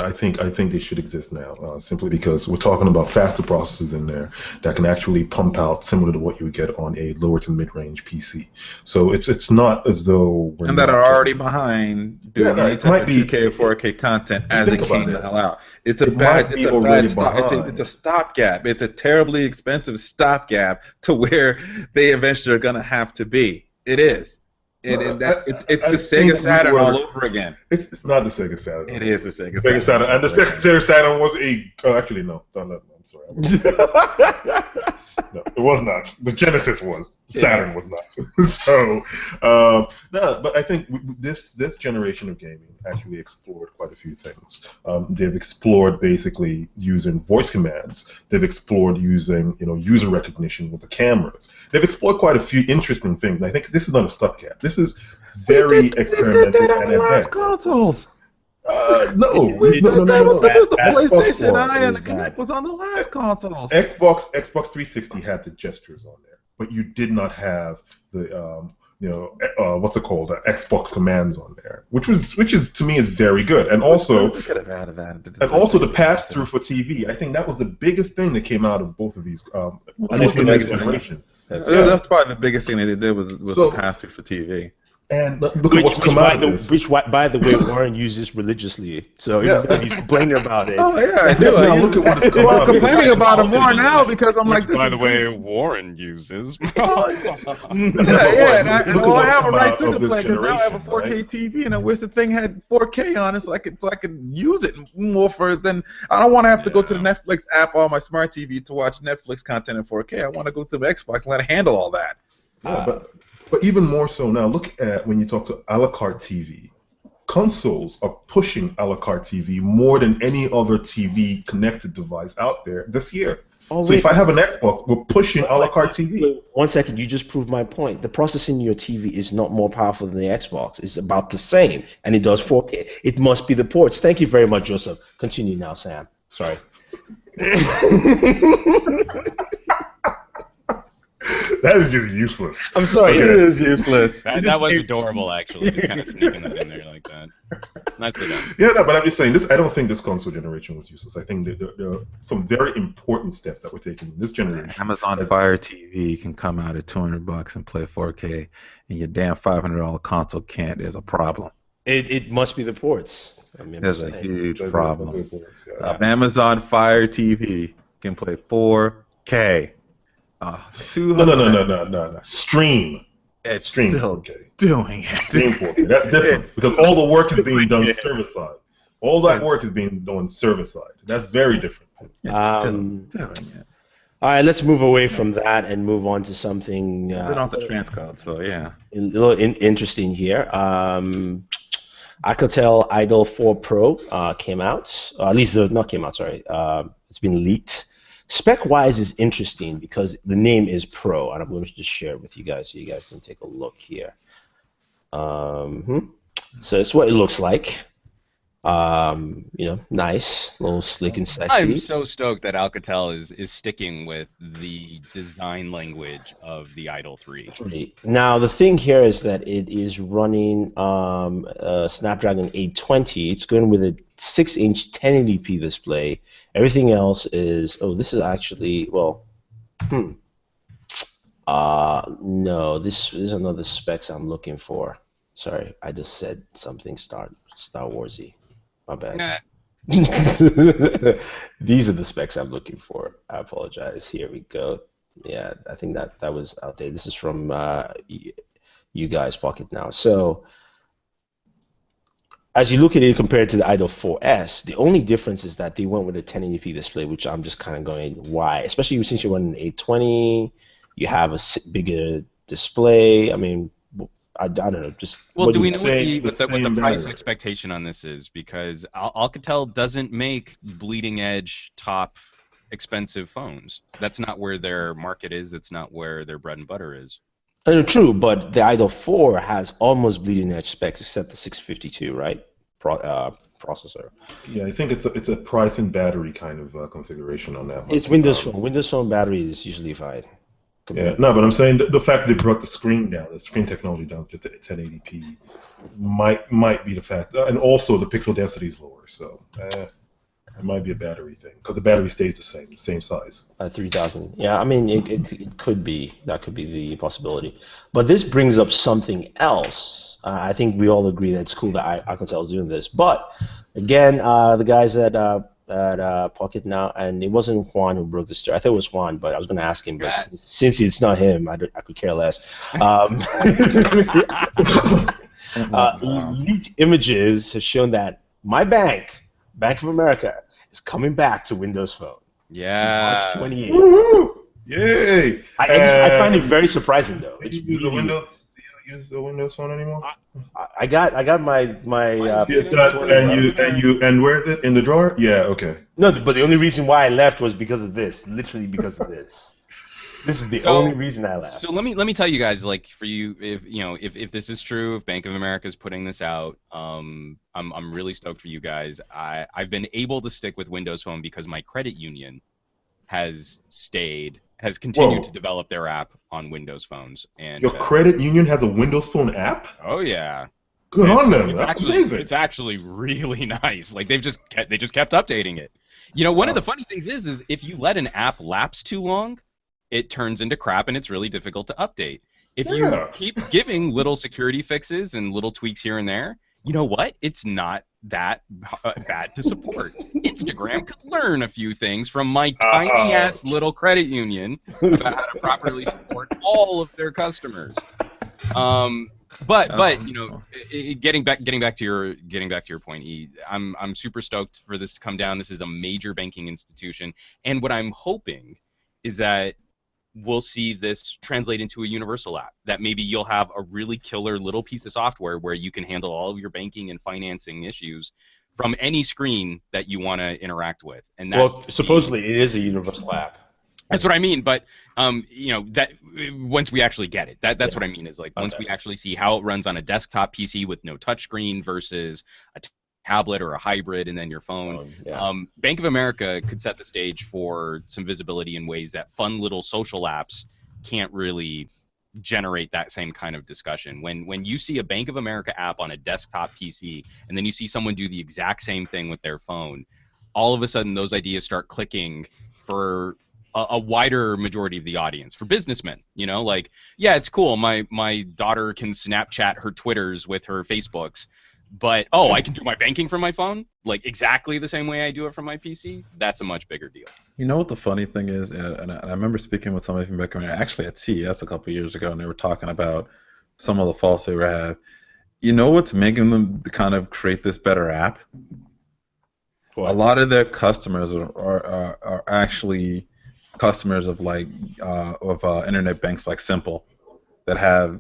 I think they should exist now, simply because we're talking about faster processors in there that can actually pump out similar to what you would get on a lower to mid-range PC. So it's not as though we're that are already behind doing any type of 2K or 4K content as it came the hell out. It's a stopgap. It's a terribly expensive stopgap to where they eventually are going to have to be. It is. It's the Sega Saturn all over again. It's not the Sega Saturn. It is the Sega Saturn. And the Sega Saturn was actually, no. I'm sorry. No, it was not. The Genesis was. Saturn was not. So, no, but I think this generation of gaming actually explored quite a few things. They've explored basically using voice commands. They've explored using user recognition with the cameras. They've explored quite a few interesting things. And I think this is not a stopgap. This is very experimental and advanced. Consoles. No. The PlayStation Eye and the Kinect was on the last consoles. Xbox 360 had the gestures on there, but you did not have the what's it called? Xbox commands on there, which is to me is very good, and also the pass through for TV. I think that was the biggest thing that came out of both of these. Next generation. That's probably the biggest thing they did was the pass through for TV. And look at what's come out of this. Which, by the way, Warren uses religiously. So Yeah. even though he's complaining about it. Oh yeah, I do. Now look at what has come Well, out I'm of this. complaining about it more now because I'm like, this By is the way, Warren uses. yeah, and I have a right to of this complain because now I have a generation, 4K right? TV and I wish the thing had 4K on it so I could use it more for than I don't want to have to go to the Netflix app on my smart TV to watch Netflix content in 4K. I want to go through the Xbox and let it handle all that. Yeah, but even more so now, look at when you talk to a la carte TV. Consoles are pushing a la carte TV more than any other TV connected device out there this year. Oh, So wait. if I have an Xbox, we're pushing a la carte TV. Wait, 1 second, you just proved my point. The processing in your TV is not more powerful than the Xbox. It's about the same, and it does 4K. It must be the ports. Thank you very much, Joseph. Continue now, Sam. Sorry. That is just useless. I'm sorry. Okay. It is useless. That was adorable, actually. Just kind of sneaking that in there like that. Nicely done. Yeah, no, but I'm just saying this. I don't think this console generation was useless. I think that there are some very important steps that were taken in this generation. Amazon Fire TV can come out at $200 and play 4K, and your damn $500 console can't. There's a problem. It must be the ports. I mean, There's a huge Those are- problem. those are- Amazon Fire TV can play 4K. No, 200. no. Stream. It's Stream still 4K. doing it. Stream 4K. That's different because all the work is being done server side. All that work is being done server side. That's very different. It's still doing it. All right, let's move away from that and move on to something They don't have the transcode, so yeah. a little interesting here. Alcatel Idol 4 Pro came out. At least not came out, sorry. It's been leaked. Spec-wise is interesting because the name is Pro, and I'm going to just share it with you guys so you guys can take a look here. So it's what it looks like. Nice, a little slick and sexy. I'm so stoked that Alcatel is sticking with the design language of the Idol 3. Now the thing here is that it is running Snapdragon 820. It's going with a 6-inch 1080p display. Everything else is this is actually no, this is another specs I'm looking for. Sorry, I just said something Star Warsy. My bad. Nah. These are the specs I'm looking for. I apologize. Here we go. Yeah, I think that was outdated. This is from you guys' pocket now. So as you look at it compared to the Idol 4S, the only difference is that they went with a 1080p display, which I'm just kind of going, why? Especially since you're running 820, you have a bigger display. I mean, I don't know. Just Well, do we know what the same price battery. expectation on this is? Because Alcatel doesn't make bleeding edge top expensive phones. That's not where their market is. It's not where their bread and butter is. True, but the Idol 4 has almost bleeding edge specs except the 652, right? Processor. Yeah, I think it's a price and battery kind of configuration on that one. It's Windows Phone. Windows Phone battery is usually fine. Yeah, no, but I'm saying the fact that they brought the screen down, the screen technology down to 1080p, might be the fact, and also the pixel density is lower, so it might be a battery thing because the battery stays the same size. 3000. Yeah, I mean it could be, that could be the possibility. But this brings up something else. I think we all agree that it's cool that Alcatel is doing this. But again, the guys at Pocket now, and it wasn't Juan who broke the story. I thought it was Juan, but I was going to ask him. But since it's not him, I could care less. Leaked images have shown that my bank, Bank of America, is coming back to Windows Phone. Yeah. March 28th. Woo! Yay! I find it very surprising though. Do you use the Windows? Do you use the Windows Phone anymore? I got my and where is it in the drawer? Yeah, okay. No, but the only reason why I left was because of this. Literally because of this. This is the only reason I left. So let me tell you guys, like, for you, if this is true, if Bank of America is putting this out, I'm really stoked for you guys. I've been able to stick with Windows Phone because my credit union has continued to develop their app on Windows phones. And Your credit union has a Windows Phone app? oh yeah. Good on them. It's That's actually, amazing. It's actually really nice. Like they just kept updating it. You know, one of the funny things is if you let an app lapse too long, it turns into crap and it's really difficult to update. If you Yeah. keep giving little security fixes and little tweaks here and there, you know what? It's not that bad to support. Instagram could learn a few things from my tiny ass little credit union about how to properly support all of their customers. But you know, getting back to your point, E, I'm super stoked for this to come down. This is a major banking institution, and what I'm hoping is that we'll see this translate into a universal app, that maybe you'll have a really killer little piece of software where you can handle all of your banking and financing issues from any screen that you want to interact with. And that, well, supposedly it is a universal app. that's what I mean. But you know, that once we actually get it, that's what I mean is like once we actually see how it runs on a desktop PC with no touchscreen versus a tablet or a hybrid and then your phone. Bank of America could set the stage for some visibility in ways that fun little social apps can't really generate that same kind of discussion. When you see a Bank of America app on a desktop PC and then you see someone do the exact same thing with their phone, all of a sudden those ideas start clicking for a wider majority of the audience, for businessmen. You know, like, yeah, it's cool. My daughter can Snapchat her Twitters with her Facebooks, but I can do my banking from my phone, like exactly the same way I do it from my PC. That's a much bigger deal. You know what the funny thing is, and I remember speaking with somebody from back when actually at CES a couple of years ago, and they were talking about some of the faults they have. You know what's making them kind of create this better app? What? A lot of their customers are actually customers of internet banks like Simple that have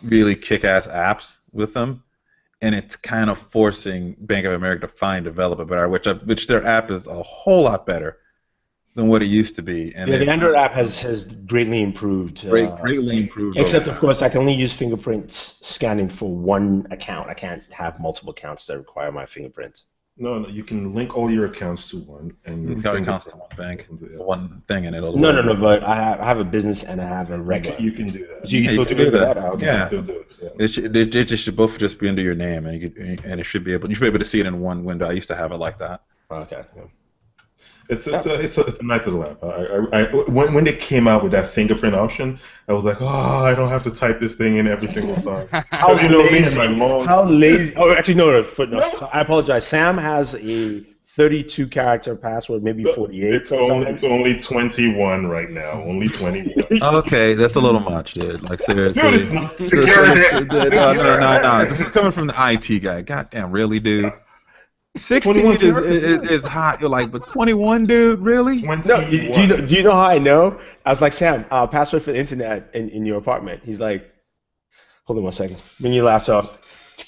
really kick-ass apps with them. And it's kind of forcing Bank of America to find develop a better, which their app is a whole lot better than what it used to be. And the Android app has greatly improved. Greatly improved. Except, of course, I can only use fingerprints scanning for one account. I can't have multiple accounts that require my fingerprints. No, you can link all your accounts to one, and You've got accounts to one bank, one thing, and it'll. No. But I have a business and I have a regular. You can do that. So you can still do that. Okay. Yeah. Still do it. Yeah. It should both just be under your name, and you should be able to see it in one window. I used to have it like that. Okay. Yeah. It's a nice little app. When they came out with that fingerprint option, I was like, I don't have to type this thing in every single time. How lazy? How How lazy? Oh, actually, no. I apologize. Sam has a 32-character password, maybe 48. It's only 21 right now. Only 21. Okay, that's a little much, dude. Like seriously. Dude, it's not security. No. This is coming from the IT guy. Goddamn, really, dude. 16 is hot. You're like, but 21, dude, really? 21. No, do you know how I know? I was like, Sam, password for the internet in your apartment. He's like, hold on 1 second. Bring your laptop. I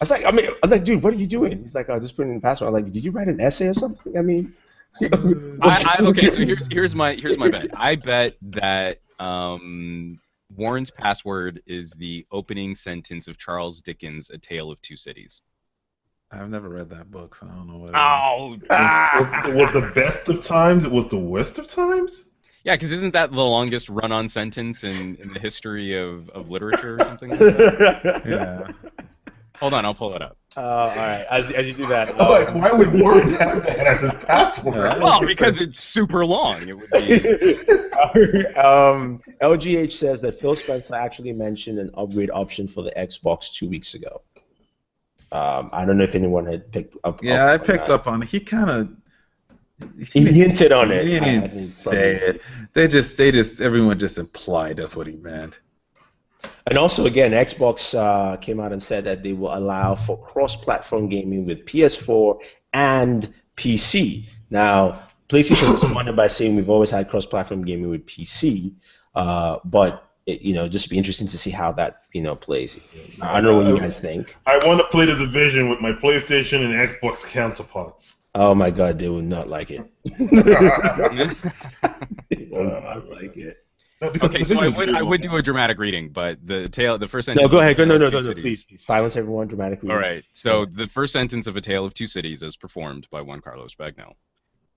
was like, dude, what are you doing? He's like, just putting in the password. I'm like, did you write an essay or something? I mean, okay, so here's my bet. I bet that Warren's password is the opening sentence of Charles Dickens' A Tale of Two Cities. I've never read that book, so I don't know what. It was the best of times. It was the worst of times. Yeah, because isn't that the longest run-on sentence in the history of literature or something like that? Yeah. Hold on, I'll pull it up. all right. As you do that, Why would Warren have that as his password? Well, because it's super long. It would be. LGH says that Phil Spencer actually mentioned an upgrade option for the Xbox 2 weeks ago. I don't know if anyone had picked up. Yeah, I picked up on it. He kind of. He hinted on it. He didn't say it. Everyone just implied that's what he meant. And also, again, Xbox came out and said that they will allow for cross-platform gaming with PS4 and PC. Now, PlayStation responded by saying we've always had cross-platform gaming with PC, but just be interesting to see how that plays. I don't know what you guys think. I want to play the Division with my PlayStation and Xbox counterparts. Oh my God, they will not like it. They will not like it. No, okay, so I would do a dramatic reading, but the first sentence. No, go ahead. No, please. Silence everyone. Dramatic reading. All right. So the first sentence of A Tale of Two Cities, as performed by Juan Carlos Bagnell.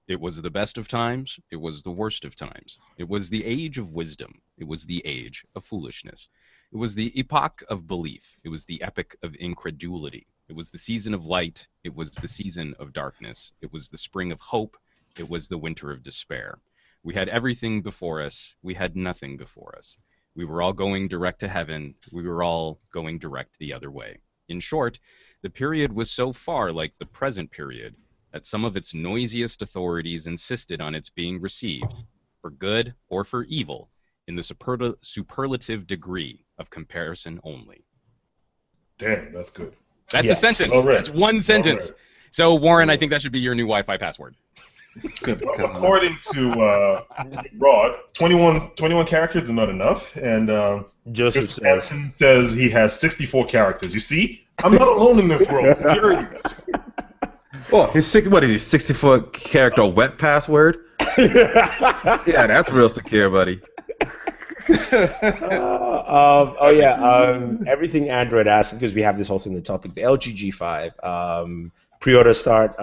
It was the best of times. It was the worst of times. It was the age of wisdom. It was the age of foolishness. It was the epoch of belief. It was the epoch of incredulity. It was the season of light. It was the season of darkness. It was the spring of hope. It was the winter of despair. We had everything before us. We had nothing before us. We were all going direct to heaven. We were all going direct the other way. In short, the period was so far like the present period that some of its noisiest authorities insisted on its being received, for good or for evil, in the superlative degree of comparison only. Damn, that's good. That's a Yes. sentence. Well read. That's one sentence. Well read. So, Warren, I think that should be your new Wi-Fi password. Good. According to Rod, 21 characters are not enough, and Joseph Mr. says. Anderson says he has 64 characters. You see, I'm not alone in this world. Securities. Oh, what is he? 64 character web password? Yeah, that's real secure, buddy. Everything Android asks, because we have this also in the topic, the LG G5. Pre-order start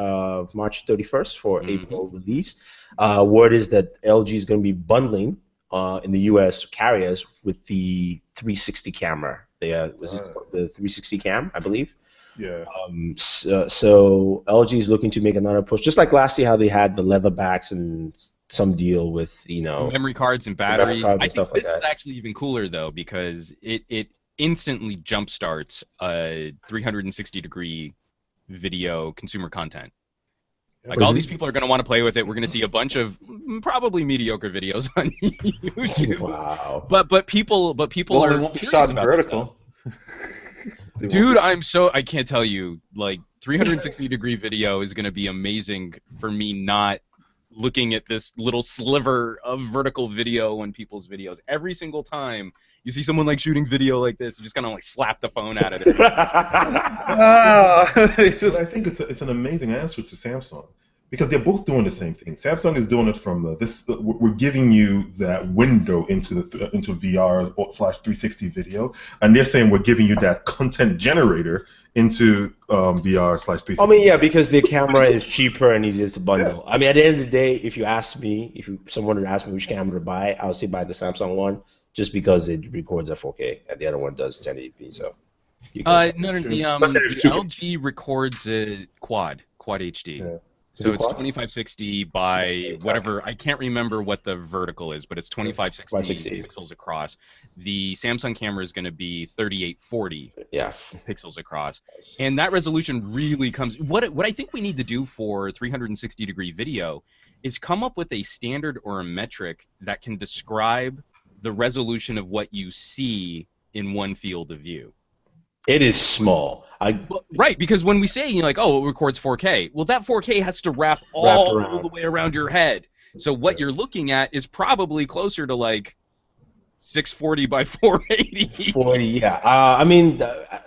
March 31st for April release. Word is that LG is going to be bundling in the US carriers with the 360 camera. Was it the 360 cam, I believe? Yeah. So LG is looking to make another push, just like last year how they had the leather backs and some deal with, memory cards and batteries. cards and I stuff think like this that. is actually even cooler though, because it instantly jumpstarts 360-degree video consumer content. Like all these people are going to want to play with it. We're going to see a bunch of probably mediocre videos on YouTube. Wow. But people Well, are it won't be curious shot in about this vertical. stuff. Dude, I can't tell you, like 360-degree video is going to be amazing for me not looking at this little sliver of vertical video in people's videos. Every single time you see someone like shooting video like this, you just kind of like slap the phone out of it. But I think it's an amazing answer to Samsung, because they're both doing the same thing. Samsung is doing it from we're giving you that window into VR/360 video, and they're saying we're giving you that content generator into VR/360. I mean, yeah, because the camera is cheaper and easier to bundle. Yeah. I mean, at the end of the day, if someone would ask me which camera to buy, I would say buy the Samsung one, just because it records at 4K, and the other one does 1080p. So. No, the LG records quad HD. Yeah. So it's 2560 by whatever. I can't remember what the vertical is, but it's 2560 pixels across. The Samsung camera is going to be 3840 pixels across, and that resolution really comes. What I think we need to do for 360-degree video is come up with a standard or a metric that can describe the resolution of what you see in one field of view. It is small. Right, because when we say, it records 4K, well, that 4K has to wrap all the way around your head. So what you're looking at is probably closer to like 640 by 480. 40, yeah. I mean,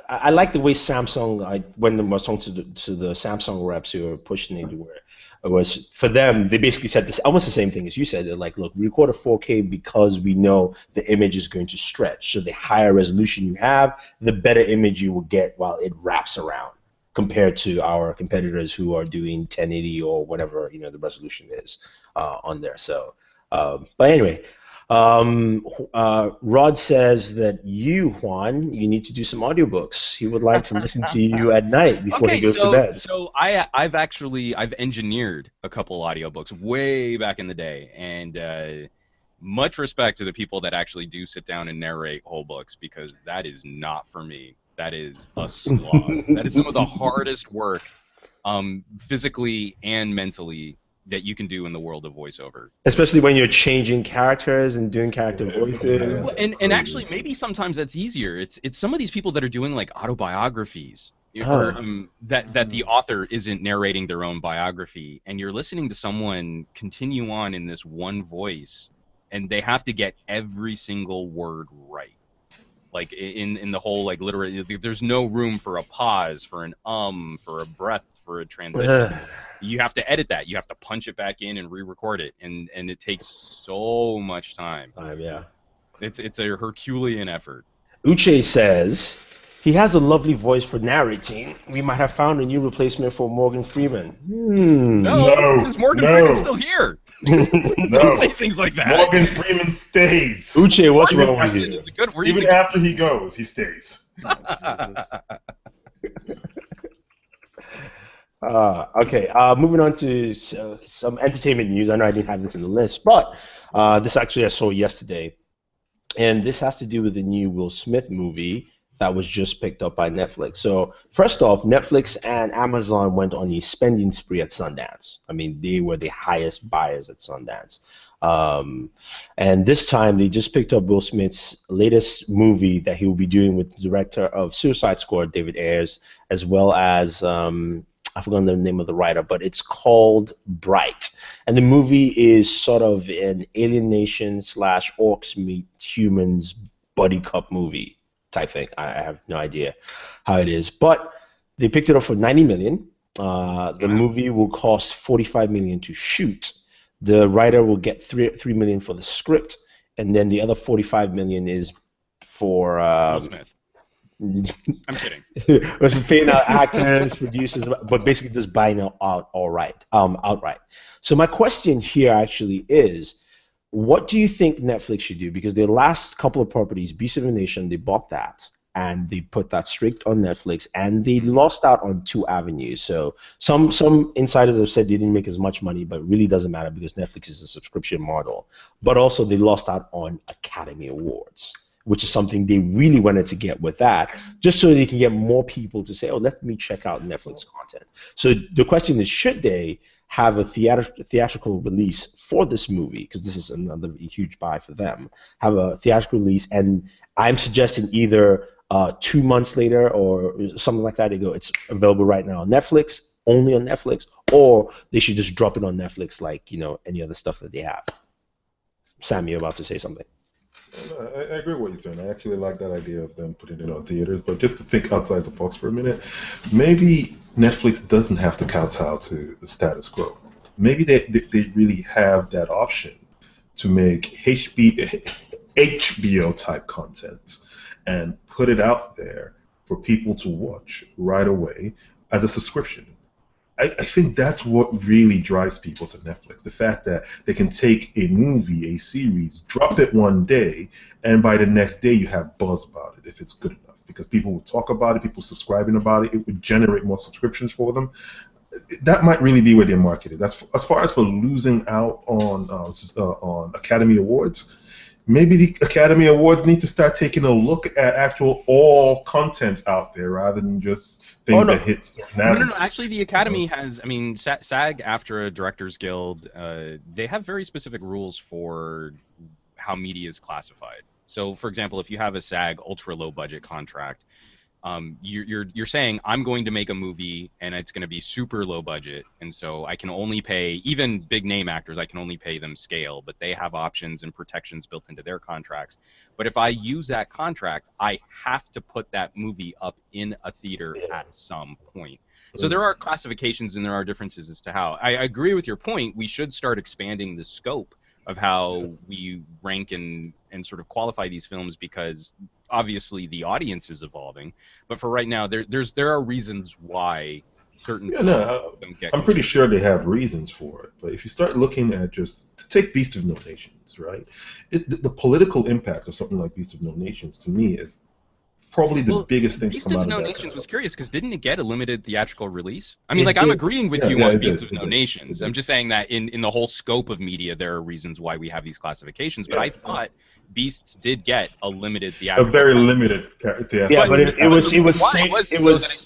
I like the way Samsung. When I was talking to the Samsung reps who were pushing it, where it was for them, they basically said this almost the same thing as you said. They're like, look, we record a 4K because we know the image is going to stretch. So the higher resolution you have, the better image you will get while it wraps around, compared to our competitors who are doing 1080 or whatever the resolution is on there. So, but anyway. Rod says that you, Juan, you need to do some audiobooks. He would like to listen to you at night before he goes to bed. So I've engineered a couple audiobooks way back in the day, and much respect to the people that actually do sit down and narrate whole books, because that is not for me. That is a slog. That is some of the hardest work, physically and mentally, that you can do in the world of voiceover. Especially when you're changing characters and doing character voices. And actually, maybe sometimes that's easier. It's some of these people that are doing like autobiographies, or that the author isn't narrating their own biography, and you're listening to someone continue on in this one voice, and they have to get every single word right. Like in the whole, like, literally, there's no room for a pause, for for a breath, for a transition. You have to edit that. You have to punch it back in and re-record it, and it takes so much time. Yeah. It's a Herculean effort. Uche says he has a lovely voice for narrating. We might have found a new replacement for Morgan Freeman. No, because Morgan Freeman's still here. Don't say things like that. Morgan Freeman stays. Uche, what's wrong with you? It's a good reason. Even after he goes, he stays. Okay, moving on to some entertainment news. I know I didn't have this in the list, but this actually I saw yesterday. and this has to do with the new Will Smith movie that was just picked up by Netflix. So first off, Netflix and Amazon went on a spending spree at Sundance. I mean, they were the highest buyers at Sundance. Um, and this time they just picked up Will Smith's latest movie that he will be doing with the director of Suicide Squad, David Ayers, as well as I forgot the name of the writer, but it's called Bright. And the movie is sort of an alien nation slash orcs meet humans buddy cop movie type thing. I have no idea how it is, but they picked it up for 90 million. The movie will cost 45 million to shoot. The writer will get 3 million for the script, and then the other 45 million is for Will Smith. I'm kidding. was for paying out actors, producers, but basically just buying it out outright. So my question here actually is, what do you think Netflix should do? Because their last couple of properties, Beast of a Nation, they bought that and they put that straight on Netflix, and they lost out on two avenues. So some insiders have said they didn't make as much money, but it really doesn't matter because Netflix is a subscription model. But also they lost out on Academy Awards, which is something they really wanted to get with that, just so they can get more people to say, oh, let me check out Netflix content. So the question is, should they have a theatrical release for this movie, because this is another huge buy for them, have a theatrical release, and I'm suggesting either 2 months later or something like that. They go, it's available right now on Netflix, only on Netflix, or they should just drop it on Netflix like, any other stuff that they have. Sam, you're about to say something. I agree with what you're saying. I actually like that idea of them putting it on theaters. But just to think outside the box for a minute, maybe Netflix doesn't have to kowtow to the status quo. Maybe they really have that option to make HBO type content and put it out there for people to watch right away as a subscription. I think that's what really drives people to Netflix. The fact that they can take a movie, a series, drop it one day, and by the next day you have buzz about it if it's good enough. Because people will talk about it, people subscribing about it, it would generate more subscriptions for them. That might really be where their market is. That's as far as for losing out on Academy Awards. Maybe the Academy Awards need to start taking a look at actual all content out there rather than just things that hit certain avenues. No. Actually, the Academy has, SAG, after a Directors Guild, they have very specific rules for how media is classified. So, for example, if you have a SAG ultra low budget contract, you're saying I'm going to make a movie and it's going to be super low budget, and so I can only pay, even big name actors, I can only pay them scale, but they have options and protections built into their contracts. But if I use that contract, I have to put that movie up in a theater at some point. So there are classifications and there are differences as to how. I agree with your point. We should start expanding the scope of how we rank and sort of qualify these films, because obviously the audience is evolving. But for right now, there are reasons why certain films don't get. I'm pretty sure they have reasons for it. But if you start looking at just to take Beast of No Nations, right? The political impact of something like Beast of No Nations to me is probably the biggest thing. Beast of No Nations was curious because didn't it get a limited theatrical release? I mean, I'm agreeing with you on Beast of No Nations. I'm just saying that in the whole scope of media, there are reasons why we have these classifications. But I thought Beasts did get a limited theatrical. A very limited theatrical. Yeah, but it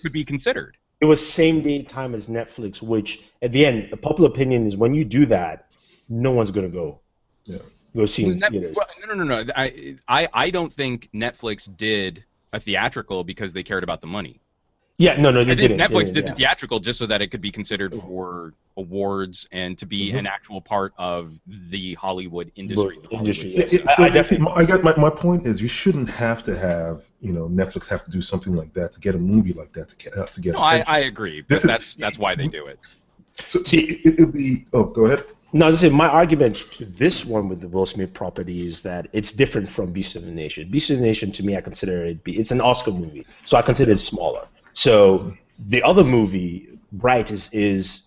could be considered. It was same day time as Netflix, which at the end, the popular opinion is when you do that, no one's gonna go. Yeah. Go see in theaters. No. I don't think Netflix did a theatrical because they cared about the money. Yeah, no, they didn't. Netflix did the theatrical just so that it could be considered for awards and to be an actual part of the Hollywood industry. My point is, you shouldn't have to have Netflix have to do something like that to get a movie like that to get attention. I agree. But that's why they do it. So see, it'd be. Oh, go ahead. No, my argument to this one with the Will Smith property is that it's different from Beast of the Nation. Beast of the Nation, to me, I consider it's an Oscar movie, so I consider it smaller. So the other movie, Bright, is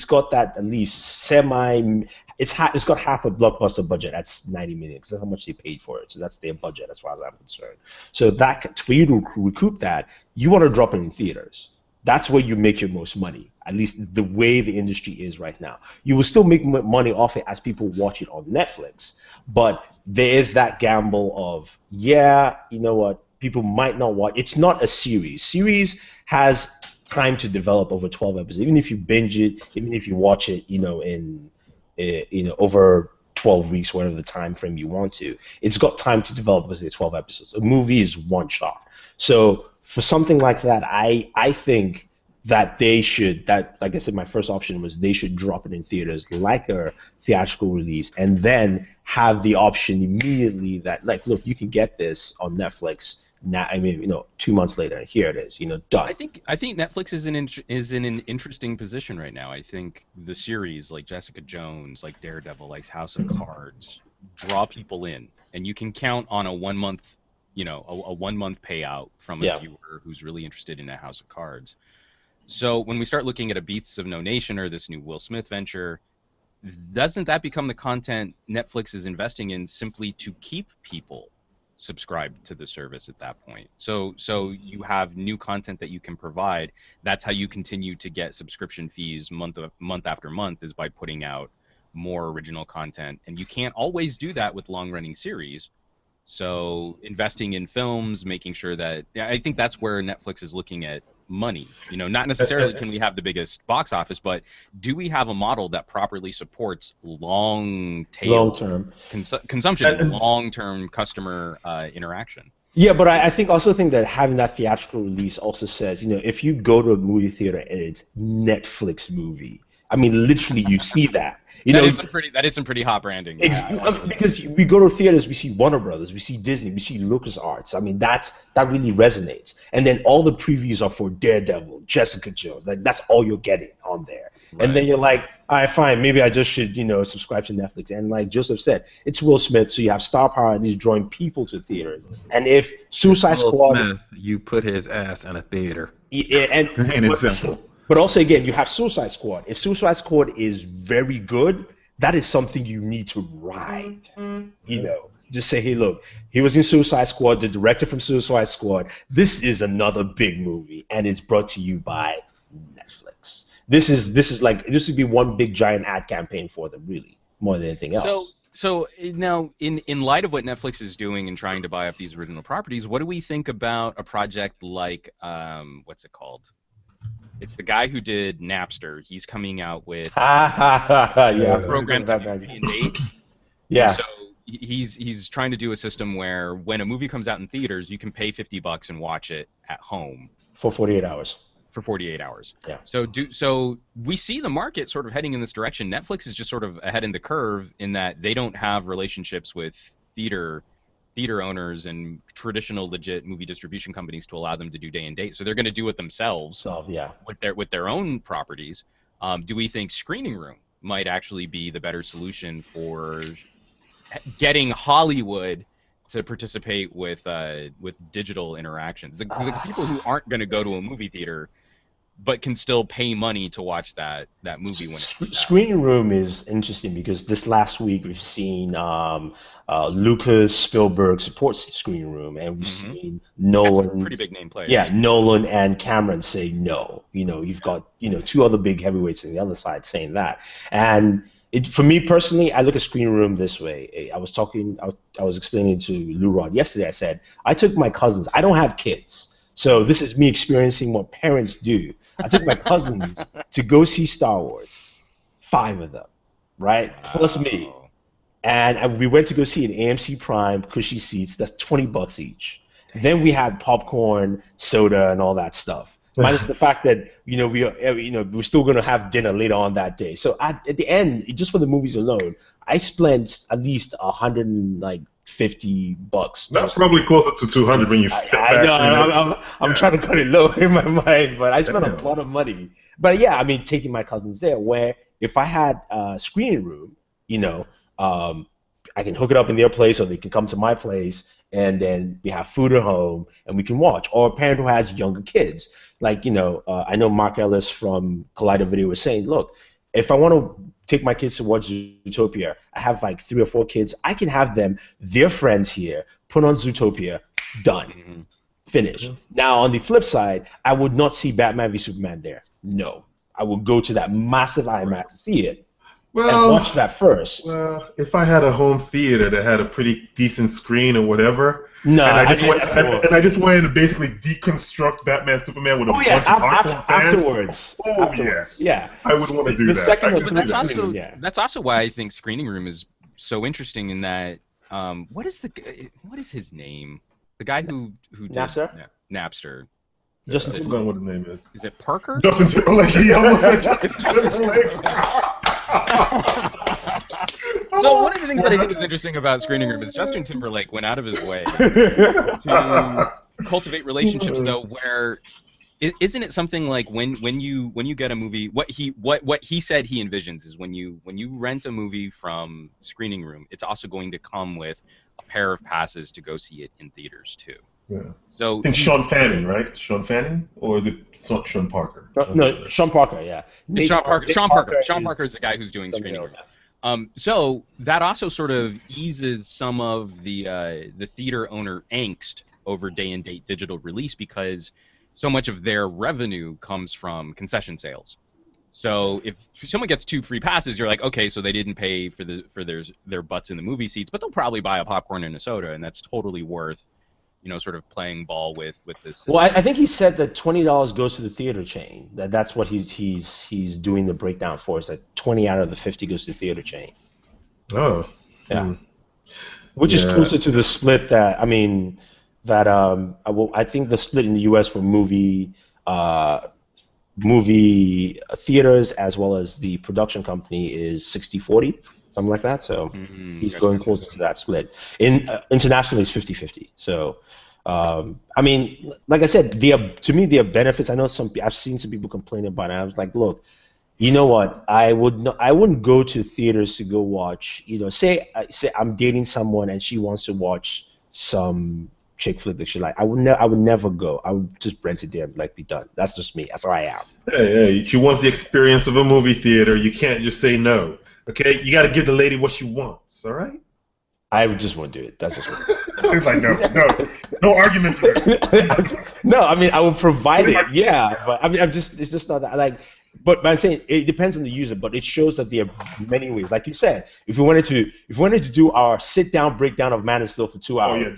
got that at least semi. It's got half a blockbuster budget. That's 90 million, because that's how much they paid for it. So that's their budget, as far as I'm concerned. So that for you to recoup that, you want to drop it in theaters. That's where you make your most money, at least the way the industry is right now. You will still make money off it as people watch it on Netflix, but there is that gamble of, yeah, you know what, people might not watch. It's not a series. Series has time to develop over 12 episodes. Even if you binge it, even if you watch it, over 12 weeks, whatever the time frame you want to, it's got time to develop because it's 12 episodes. A movie is one shot. So for something like that, I think that like I said, my first option was they should drop it in theaters like a theatrical release, and then have the option immediately that, like, look, you can get this on Netflix now. I mean, 2 months later, here it is, done. I think Netflix is in an interesting position right now. I think the series like Jessica Jones, like Daredevil, like House of Cards, draw people in, and you can count on a 1 month, a 1 month payout from a viewer who's really interested in a House of Cards. So when we start looking at a Beasts of No Nation or this new Will Smith venture, doesn't that become the content Netflix is investing in simply to keep people subscribed to the service at that point? So you have new content that you can provide. That's how you continue to get subscription fees month after month, is by putting out more original content. And you can't always do that with long-running series. So investing in films, making sure that, I think that's where Netflix is looking at money. Not necessarily can we have the biggest box office, but do we have a model that properly supports long-term consumption, long-term customer interaction? Yeah, but I also think that having that theatrical release also says, if you go to a movie theater and it's Netflix movie, I mean, literally, you see that. That is some pretty hot branding. Because we go to theaters, we see Warner Brothers, we see Disney, we see LucasArts. I mean, that really resonates. And then all the previews are for Daredevil, Jessica Jones. Like, that's all you're getting on there. Right. And then you're like, all right, fine, maybe I just should, subscribe to Netflix. And like Joseph said, it's Will Smith, so you have star power and he's drawing people to theaters. And if Suicide Squad, Smith, you put his ass in a theater. And it's simple. But also, again, you have Suicide Squad. If Suicide Squad is very good, that is something you need to ride. Just say, hey, look, he was in Suicide Squad, the director from Suicide Squad. This is another big movie, and it's brought to you by Netflix. This would be one big giant ad campaign for them, really, more than anything else. So now, in light of what Netflix is doing and trying to buy up these original properties, what do we think about a project like, what's it called? It's the guy who did Napster. He's coming out with a program to do day and date. Yeah. So he's trying to do a system where when a movie comes out in theaters, you can pay $50 and watch it at home for 48 hours. For 48 hours. Yeah. So we see the market sort of heading in this direction. Netflix is just sort of ahead in the curve in that they don't have relationships with theater owners and traditional legit movie distribution companies to allow them to do day and date. So they're going to do it themselves with their own properties. Do we think Screening Room might actually be the better solution for getting Hollywood to participate with digital interactions? The people who aren't going to go to a movie theater but can still pay money to watch that movie when it's Screening Room is interesting because this last week we've seen Lucas Spielberg supports Screening Room, and we've seen Nolan. That's a pretty big name player. Yeah, Nolan and Cameron say no. You've got two other big heavyweights on the other side saying that. And for me personally, I look at Screening Room this way. I was explaining to Lou Rod yesterday. I said I took my cousins. I don't have kids, so this is me experiencing what parents do. I took my cousins to go see Star Wars, 5 of them, right? Wow. Plus me. And we went to go see an AMC Prime, cushy seats. That's $20 each. Damn. Then we had popcorn, soda, and all that stuff. Minus the fact that we're still going to have dinner later on that day. So at the end, just for the movies alone, I spent at least $150. That's probably closer to 200 when you. I know. I'm trying to cut it low in my mind, but I spent a lot of money. But yeah, I mean, taking my cousins there, where if I had a Screening Room, I can hook it up in their place, or they can come to my place, and then we have food at home, and we can watch. Or a parent who has younger kids, like I know Mark Ellis from Collider Video was saying, look, if I want to take my kids to watch Zootopia, I have like 3 or 4 kids. I can have their friends here, put on Zootopia, done. Finish. Now, on the flip side, I would not see Batman v Superman there. No, I would go to that massive IMAX to see it and Well, watch that first. well, if I had a home theater that had a pretty decent screen or whatever, No, and I mean, I just wanted to basically deconstruct Batman Superman with a oh yeah, bunch of hardcore fans. afterwards. Oh Afterwards, yes, yeah. I would want to do The that. second I or could But do third that's that. also yeah. that's also why I think Screening Room is so interesting in that what is his name? The guy who did Napster? Napster. Justin I Timberlake. forgot what his name is. Is it Parker? Justin Timberlake. He almost said Justin Timberlake. So one of the things that I think is interesting about Screening Room is Justin Timberlake went out of his way to cultivate relationships, though, where isn't it something like when you get a movie, what he said he envisions is when you rent a movie from Screening Room, it's also going to come with a pair of passes to go see it in theaters too. Yeah. So And Sean Fanning, right? Sean Fanning, or is it Sean Parker? No, Sean Parker, yeah. Sean Parker. Nick Sean Parker. Sean is Parker is the guy who's doing somebody Screening else. Room. So that also sort of eases some of the theater owner angst over day and date digital release because so much of their revenue comes from concession sales. So if someone gets 2 free passes, you're like, okay, so they didn't pay for their butts in the movie seats, but they'll probably buy a popcorn and a soda, and that's totally worth, sort of playing ball with this system. Well, I think he said that $20 goes to the theater chain. That's what he's doing the breakdown for. Is that 20 out of the 50 goes to the theater chain. Oh. Yeah. Which is closer to the split that I think the split in the U.S. for movie theaters as well as the production company is 60-40, something like that. So he's going closer to that split. Internationally, it's 50-50. So, I mean, like I said, to me, there are benefits. I know I've seen some people complain about it. I was like, look, you know what? I wouldn't go to theaters to go watch. Say I'm dating someone and she wants to watch some chick flick that she like. I would never go. I would just rent it there and be done. That's just me. That's how I am. Hey, she wants the experience of a movie theater. You can't just say no. Okay, you got to give the lady what she wants. All right. I just won't do it. That's just me. He's like, no argument for this. No, I mean I will provide it. Yeah, but I mean it's just not that But I'm saying it depends on the user, but it shows that there are many ways. Like you said, if we wanted to do our sit down breakdown of Man of Steel for 2 hours, we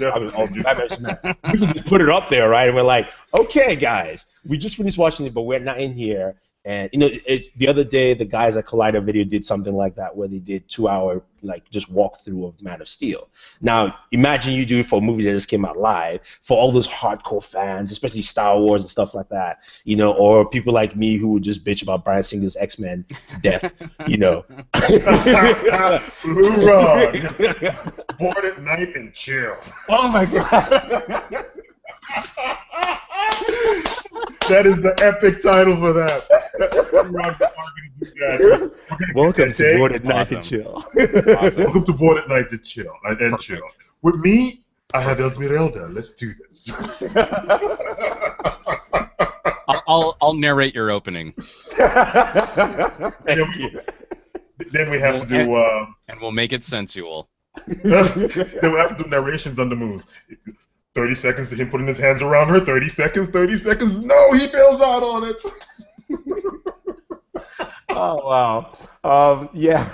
can just put it up there, right? And we're like, okay, guys, we just finished watching it, but we're not in here. And the other day, the guys at Collider Video did something like that, where they did 2-hour just walkthrough of Man of Steel. Now, imagine you do it for a movie that just came out live for all those hardcore fans, especially Star Wars and stuff like that, or people like me who would just bitch about Bryan Singer's X-Men to death, Hoorah! Bored at night and chill. Oh my God. That is the epic title for that. Welcome to Bored at Night Awesome. and Chill. Welcome to Bored at Night to chill and chill. With me, I have Esmeralda. Let's do this. I'll narrate your opening. Thank you. Then we have to do. And we'll make it sensual. Then we have to do narrations on the moves. 30 seconds to him putting his hands around her. 30 seconds. 30 seconds. No, he bails out on it. Oh wow. Yeah.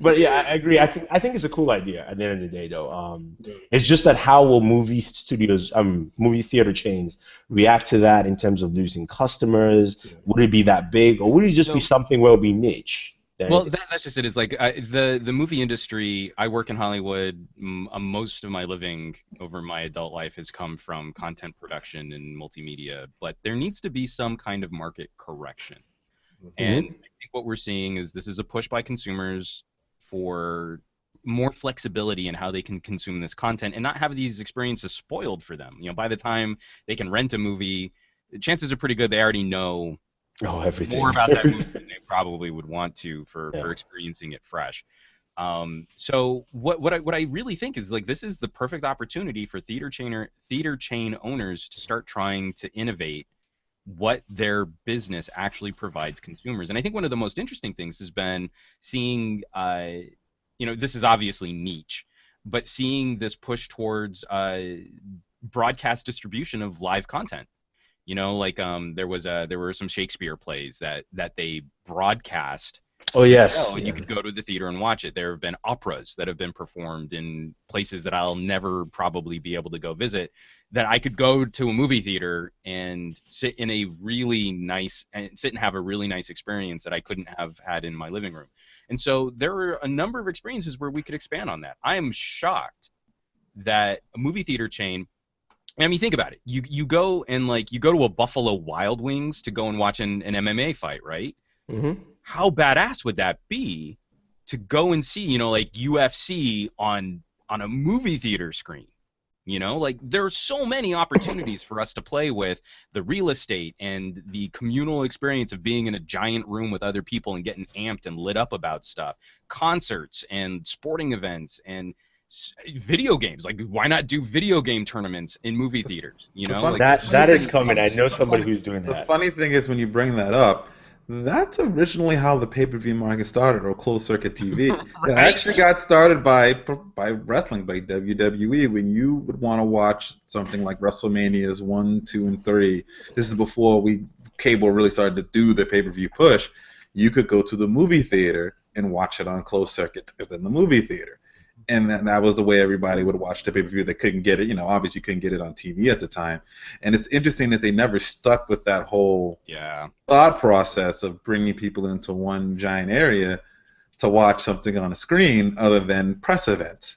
But yeah, I agree. I think it's a cool idea. At the end of the day, though, it's just that how will movie studios, movie theater chains react to that in terms of losing customers? Yeah. Would it be that big, or would it just be something where it'll be niche? Well, that's just it. It's like the movie industry. I work in Hollywood. Most of my living over my adult life has come from content production and multimedia. But there needs to be some kind of market correction. Mm-hmm. And I think what we're seeing is this is a push by consumers for more flexibility in how they can consume this content and not have these experiences spoiled for them. By the time they can rent a movie, the chances are pretty good they already know everything more about that movie than they probably would want to for experiencing it fresh. So what I really think is this is the perfect opportunity for theater chain owners to start trying to innovate what their business actually provides consumers. And I think one of the most interesting things has been seeing, this is obviously niche, but seeing this push towards broadcast distribution of live content. You know, like there were some Shakespeare plays that they broadcast Oh the yes. show, and you could go to the theater and watch it. There have been operas that have been performed in places that I'll never probably be able to go visit, that I could go to a movie theater and sit and have a really nice experience that I couldn't have had in my living room. And so there are a number of experiences where we could expand on that. I am shocked that a movie theater chain, I mean, think about it. You go to a Buffalo Wild Wings to go and watch an MMA fight, right? Mm-hmm. How badass would that be to go and see, like UFC on a movie theater screen? Like there are so many opportunities for us to play with the real estate and the communal experience of being in a giant room with other people and getting amped and lit up about stuff, concerts and sporting events and video games. Like, why not do video game tournaments in movie theaters? That is coming. I know somebody who's doing The that. funny thing is, when you bring that up, that's originally how the pay-per-view market started, or closed-circuit TV. It actually got started by wrestling, by WWE. When you would want to watch something like WrestleManias 1, 2, and 3, this is before cable really started to do the pay-per-view push, you could go to the movie theater and watch it on closed circuit within the movie theater. And that was the way everybody would watch the pay-per-view. They couldn't get it, obviously you couldn't get it on TV at the time. And it's interesting that they never stuck with that whole thought process of bringing people into one giant area to watch something on a screen other than press events.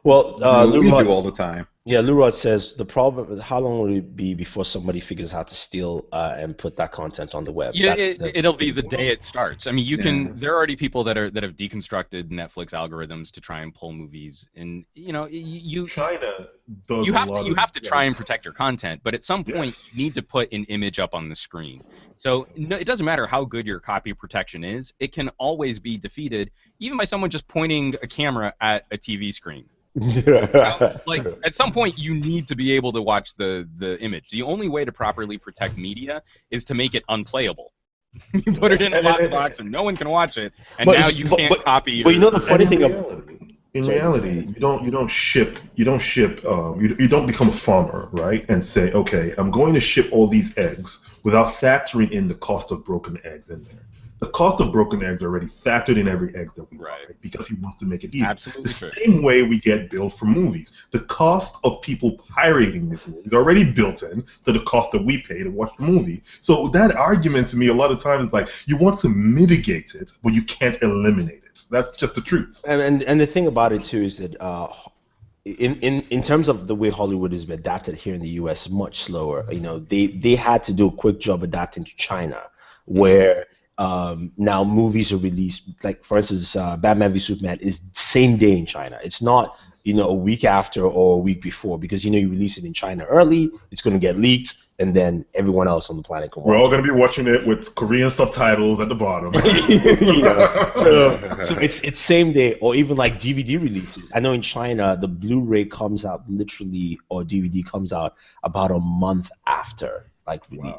Well, we do all the time. Yeah, Lurod says the problem is how long will it be before somebody figures out how to steal and put that content on the web? Yeah, it'll be the day it starts. I mean, there are already people that have deconstructed Netflix algorithms to try and pull movies, and China does you have to try and protect your content, but at some point you need to put an image up on the screen. So it doesn't matter how good your copy protection is; it can always be defeated, even by someone just pointing a camera at a TV screen. Like at some point you need to be able to watch the image. The only way to properly protect media is to make it unplayable. You put it in a lockbox and no one can watch it, and now you can't copy. But the funny thing in reality, you don't become a farmer, right? And say, okay, I'm going to ship all these eggs without factoring in the cost of broken eggs in there. The cost of broken eggs are already factored in every egg that we buy because he wants to make it easy. Absolutely. The same way we get billed for movies. The cost of people pirating these movies is already built in to the cost that we pay to watch the movie. So that argument to me a lot of times is like you want to mitigate it, but you can't eliminate it. That's just the truth. And the thing about it too is that in terms of the way Hollywood is adapted here in the U.S., much slower. They had to do a quick job adapting to China, where now movies are released, like for instance Batman v Superman is same day in China. It's not a week after or a week before, because you release it in China early, it's going to get leaked, and then everyone else on the planet can watch We're all going to be watching it with Korean subtitles at the bottom. So it's same day, or even like DVD releases. I know in China the Blu-ray comes out literally, or DVD comes out about a month after release. Wow.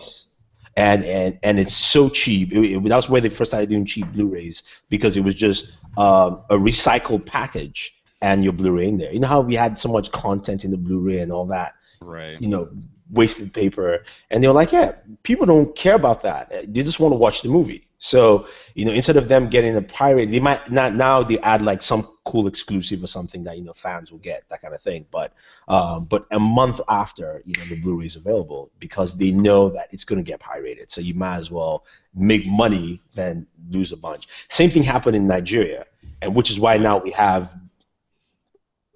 And it's so cheap. That was where they first started doing cheap Blu-rays, because it was just a recycled package and your Blu-ray in there. You know how we had so much content in the Blu-ray and all that, right? Wasted paper. And they were like, yeah, people don't care about that. They just want to watch the movie. So instead of them getting a pirate, they might not, now they add like some cool exclusive or something that fans will get, that kind of thing. But a month after the Blu-ray is available, because they know that it's going to get pirated. So you might as well make money than lose a bunch. Same thing happened in Nigeria, and which is why now we have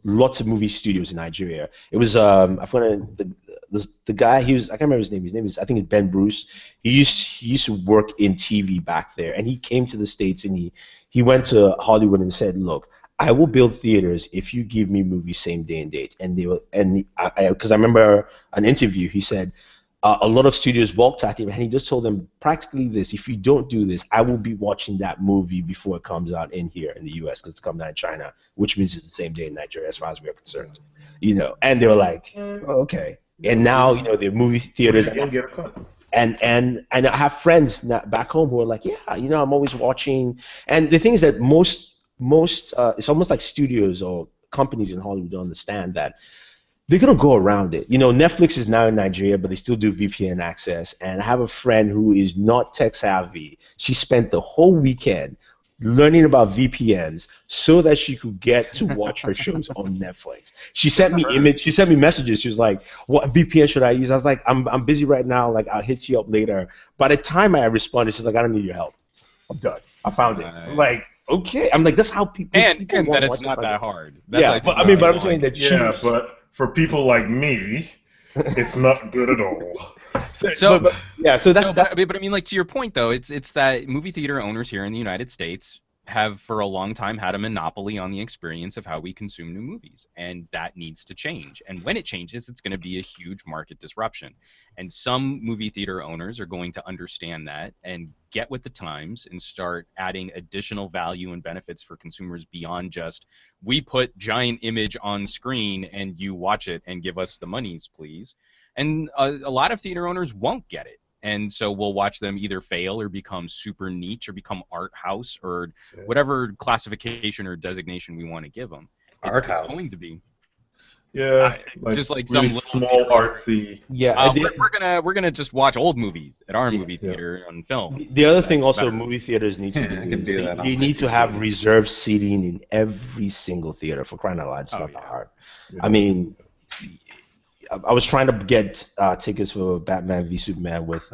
lots of movie studios in Nigeria. It was I forgot the guy. I can't remember his name. His name is, I think it's Ben Bruce. He used to work in TV back there, and he came to the States, and he went to Hollywood and said, look, I will build theaters if you give me movies same day and date. And because I remember an interview, he said a lot of studios balked at him, and he just told them practically this: if you don't do this, I will be watching that movie before it comes out in here in the U.S. because it's coming out in China, which means it's the same day in Nigeria as far as we are concerned. And they were like, oh, okay. And now the movie theaters. And I have friends back home who are like, yeah, I'm always watching. And the thing is that most it's almost like studios or companies in Hollywood don't understand that they're gonna go around it. You know, Netflix is now in Nigeria, but they still do VPN access. And I have a friend who is not tech savvy. She spent the whole weekend learning about VPNs so that she could get to watch her shows on Netflix. She sent me messages. She was like, "What VPN should I use?" I was like, "I'm busy right now. Like, I'll hit you up later." By the time I responded, she's like, "I don't need your help. I'm done. I found it." I'm like, okay. I'm like, that's how people. And people that want to it's watch not it. that hard. That's Yeah, I but think I mean, what but I'm people saying like. that Yeah, but for people like me, it's not good at all. So, yeah, so that's but I mean, like to your point though, it's that movie theater owners here in the United States have for a long time had a monopoly on the experience of how we consume new movies, and that needs to change. And when it changes, it's going to be a huge market disruption. And some movie theater owners are going to understand that and get with the times and start adding additional value and benefits for consumers beyond just we put giant image on screen and you watch it and give us the monies, please. And a lot of theater owners won't get it. And so we'll watch them either fail or become super niche or become art house or whatever classification or designation we want to give them. Art It's house. going to be Yeah, like just like really some little small, theater. artsy. yeah. We're gonna just watch old movies at our Yeah. movie theater on film. The other thing That's also better. movie theaters need to Yeah, do I can is do they, that on they my need to have TV. reserved seating in every single theater. For crying out loud, it's not that hard. Yeah. I mean, I was trying to get tickets for Batman v Superman with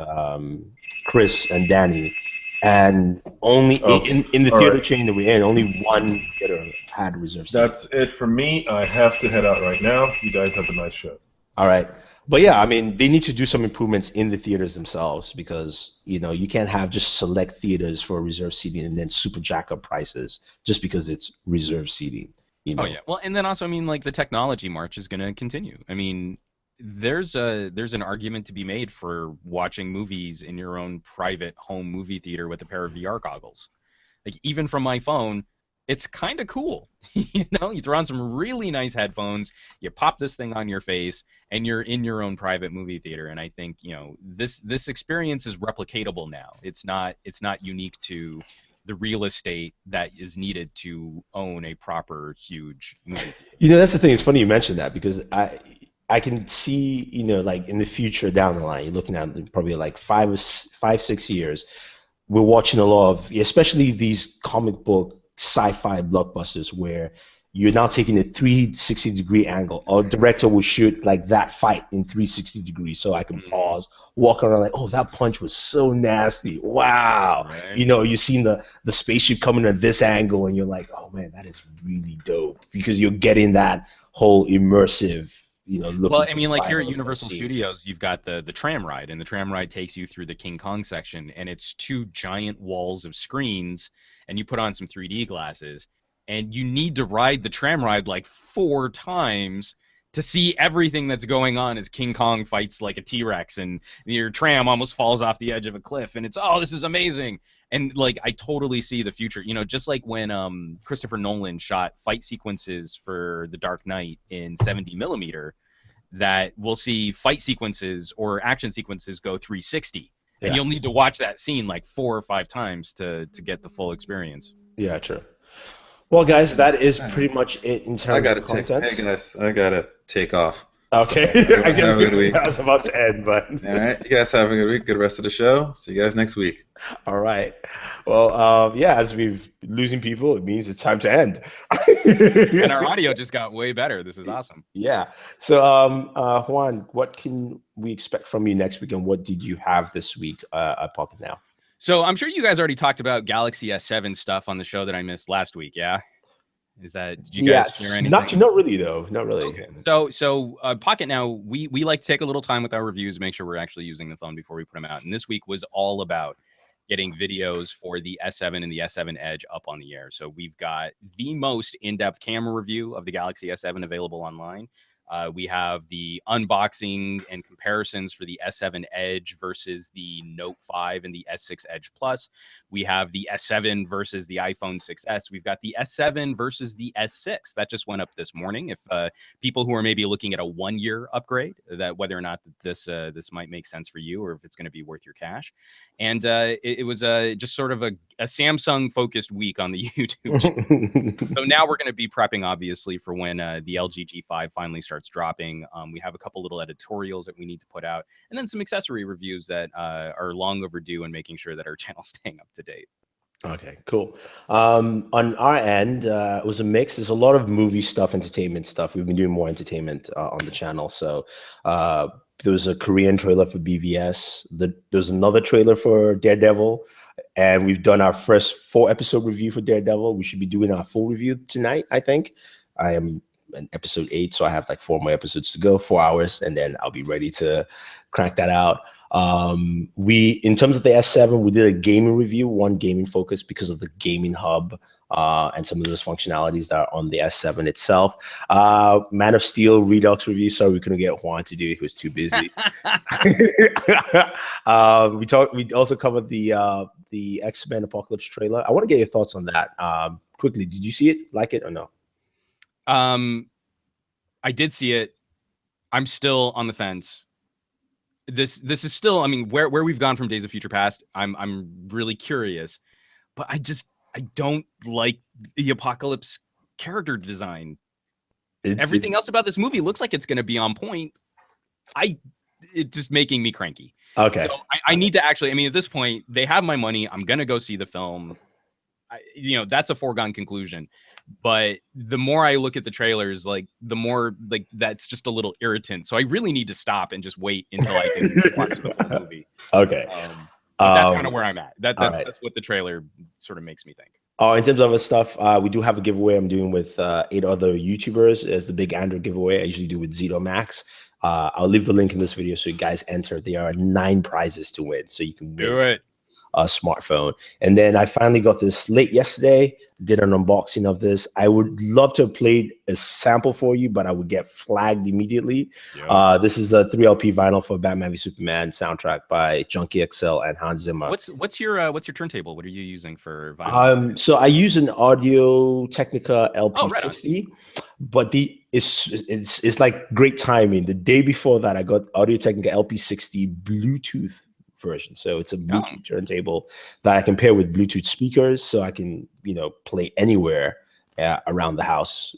Chris and Danny, and only in the All theater right. chain that we're in, only one theater had reserved seating. That's it for me. I have to head out right now. You guys have a nice show. All right. But yeah, I mean, they need to do some improvements in the theaters themselves because, you know, you can't have just select theaters for reserved seating and then super jack up prices just because it's reserved seating, you know. Oh yeah. Well, and then also, I mean, like the technology march is going to continue. I mean, there's an argument to be made for watching movies in your own private home movie theater with a pair of VR goggles. Like even from my phone, it's kind of cool. You know, you throw on some really nice headphones, you pop this thing on your face, and you're in your own private movie theater. And I think, you know, this experience is replicatable now. It's not unique to the real estate that is needed to own a proper huge movie theater. You know, that's the thing. It's funny you mentioned that because I can see, you know, like in the future down the line, you're looking at probably like 5, 6 years, we're watching a lot of, especially these comic book sci-fi blockbusters where you're now taking a 360-degree angle. Or director will shoot like that fight in 360 degrees, so I can pause, walk around like, oh, that punch was so nasty. Wow. Right. You know, you've seen the spaceship coming at this angle, and you're like, oh man, that is really dope because you're getting that whole immersive, you know, look. Well, I into mean, the like here at final Universal scene. Studios, you've got the tram ride, and the tram ride takes you through the King Kong section, and it's two giant walls of screens, and you put on some 3D glasses, and you need to ride the tram ride like 4 times to see everything that's going on as King Kong fights like a T-Rex, and your tram almost falls off the edge of a cliff, and it's, oh, this is amazing. And like I totally see the future, you know, just like when Christopher Nolan shot fight sequences for The Dark Knight in 70 millimeter, that we'll see fight sequences or action sequences go 360, and Yeah. you'll need to watch that scene like 4 or 5 times to get the full experience. Yeah, true. Well, guys, that is pretty much it in I terms gotta of take. content. Hey guys, I gotta take off. Okay, So, I guess have a good week. I was about to end, but All right, you guys have a good week. Good rest of the show. See you guys next week. all right. Well, yeah, as we've losing people, it means it's time to end. And our audio just got way better. This is awesome. Yeah. So, Juan, what can we expect from you next week, and what did you have this week at Pocket Now? So I'm sure you guys already talked about Galaxy S7 stuff on the show that I missed last week. Yeah. Did you guys share anything? Not really though. Not really. Okay. So Pocket Now, we like to take a little time with our reviews, make sure we're actually using the phone before we put them out. And this week was all about getting videos for the S7 and the S7 Edge up on the air. So we've got the most in-depth camera review of the Galaxy S7 available online. We have the unboxing and comparisons for the S7 Edge versus the Note 5 and the S6 Edge Plus. We have the S7 versus the iPhone 6s. We've got the S7 versus the S6. That just went up this morning. If people who are maybe looking at a 1-year upgrade, that whether or not this might make sense for you or if it's going to be worth your cash. And it was just sort of a Samsung focused week on the YouTube channel. So now we're going to be prepping, obviously, for when the LG G5 finally starts dropping. We have a couple little editorials that we need to put out, and then some accessory reviews that are long overdue, and making sure that our channel's staying up to date. Okay, cool. On our end, it was a mix. There's a lot of movie stuff, entertainment stuff. We've been doing more entertainment on the channel. So there was a Korean trailer for BVS. There's another trailer for Daredevil. And we've done our first 4-episode review for Daredevil. We should be doing our full review tonight, I think. I am in episode 8, so I have like 4 more episodes to go, 4 hours, and then I'll be ready to crank that out. In terms of the S7, we did a gaming review, one gaming focus because of the gaming hub and some of those functionalities that are on the S7 itself. Man of Steel Redux review. Sorry, we couldn't get Juan to do it. He was too busy. We also covered the X-Men Apocalypse trailer. I want to get your thoughts on that quickly. Did you see it? Like it or no? I did see it. I'm still on the fence. This is still, I mean, where we've gone from Days of Future Past, I'm really curious, but I don't like the Apocalypse character design. Everything else about this movie looks like it's going to be on point. It's just making me cranky. Okay. So I need to actually, I mean, at this point, they have my money. I'm going to go see the film. That's a foregone conclusion. But the more I look at the trailers, like the more like that's just a little irritant. So I really need to stop and just wait until I can watch the full movie. Okay. But that's kind of where I'm at. That's right. what the trailer sort of makes me think. In terms of other stuff, we do have a giveaway I'm doing with 8 other YouTubers. It's the big Android giveaway I usually do with Zito Max. I'll leave the link in this video so you guys enter. There are 9 prizes to win, so you can do it. A smartphone. And then I finally got this late yesterday, did an unboxing of this. I would love to have played a sample for you, but I would get flagged immediately. Yeah. This is a 3LP vinyl for Batman v Superman soundtrack by Junkie XL and Hans Zimmer. What's your turntable? What are you using for vinyl? So I use an Audio Technica LP60, but it's like great timing. The day before that, I got Audio Technica LP60 Bluetooth version. So it's a Bluetooth turntable that I can pair with Bluetooth speakers, so I can play anywhere around the house,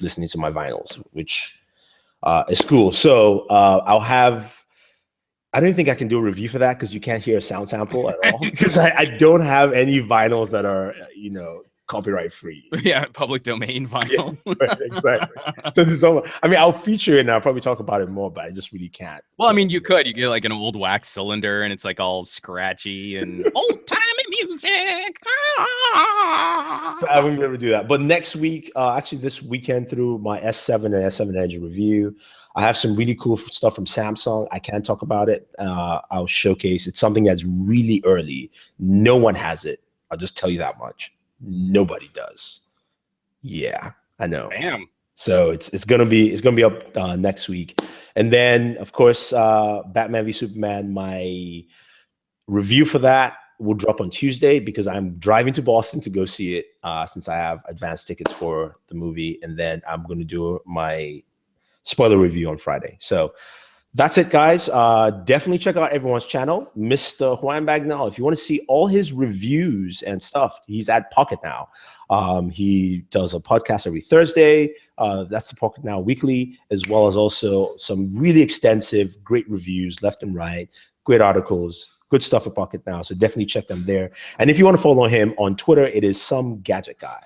listening to my vinyls, which is cool. So I don't think I can do a review for that because you can't hear a sound sample at all because I don't have any vinyls that are copyright free. Yeah, public domain vinyl. Yeah, right, exactly. So there's I'll feature it and I'll probably talk about it more, but I just really can't. Well, I mean, you get like an old wax cylinder and it's like all scratchy and old timey music. So I wouldn't be able to do that. But next week, actually this weekend, through my S7 and S7 Edge review, I have some really cool stuff from Samsung. I can't talk about it. I'll showcase. It's something that's really early. No one has it. I'll just tell you that much. Nobody does. Yeah, I know. Bam. So it's gonna be up next week, and then of course Batman v Superman. My review for that will drop on Tuesday because I'm driving to Boston to go see it since I have advanced tickets for the movie, and then I'm going to do my spoiler review on Friday. So that's it, guys. Definitely check out everyone's channel, Mr. Juan Bagnall. If you want to see all his reviews and stuff, he's at Pocket Now. He does a podcast every Thursday. That's the Pocket Now Weekly, as well as also some really extensive, great reviews left and right, great articles, good stuff at Pocket Now. So definitely check them there. And if you want to follow him on Twitter, it is Some Gadget Guy.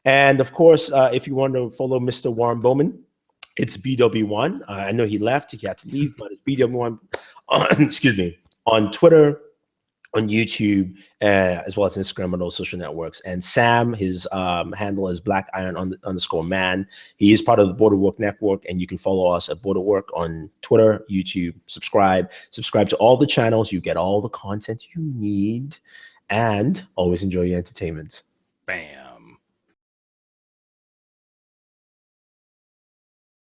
And of course, if you want to follow Mr. Warren Bowman, it's BW1. I know he left. He had to leave, but it's BW1 on Twitter, on YouTube, as well as Instagram and all social networks. And Sam, his handle is _man. He is part of the Booredatwork network, and you can follow us at Booredatwork on Twitter, YouTube. Subscribe to all the channels. You get all the content you need, and always enjoy your entertainment. Bam.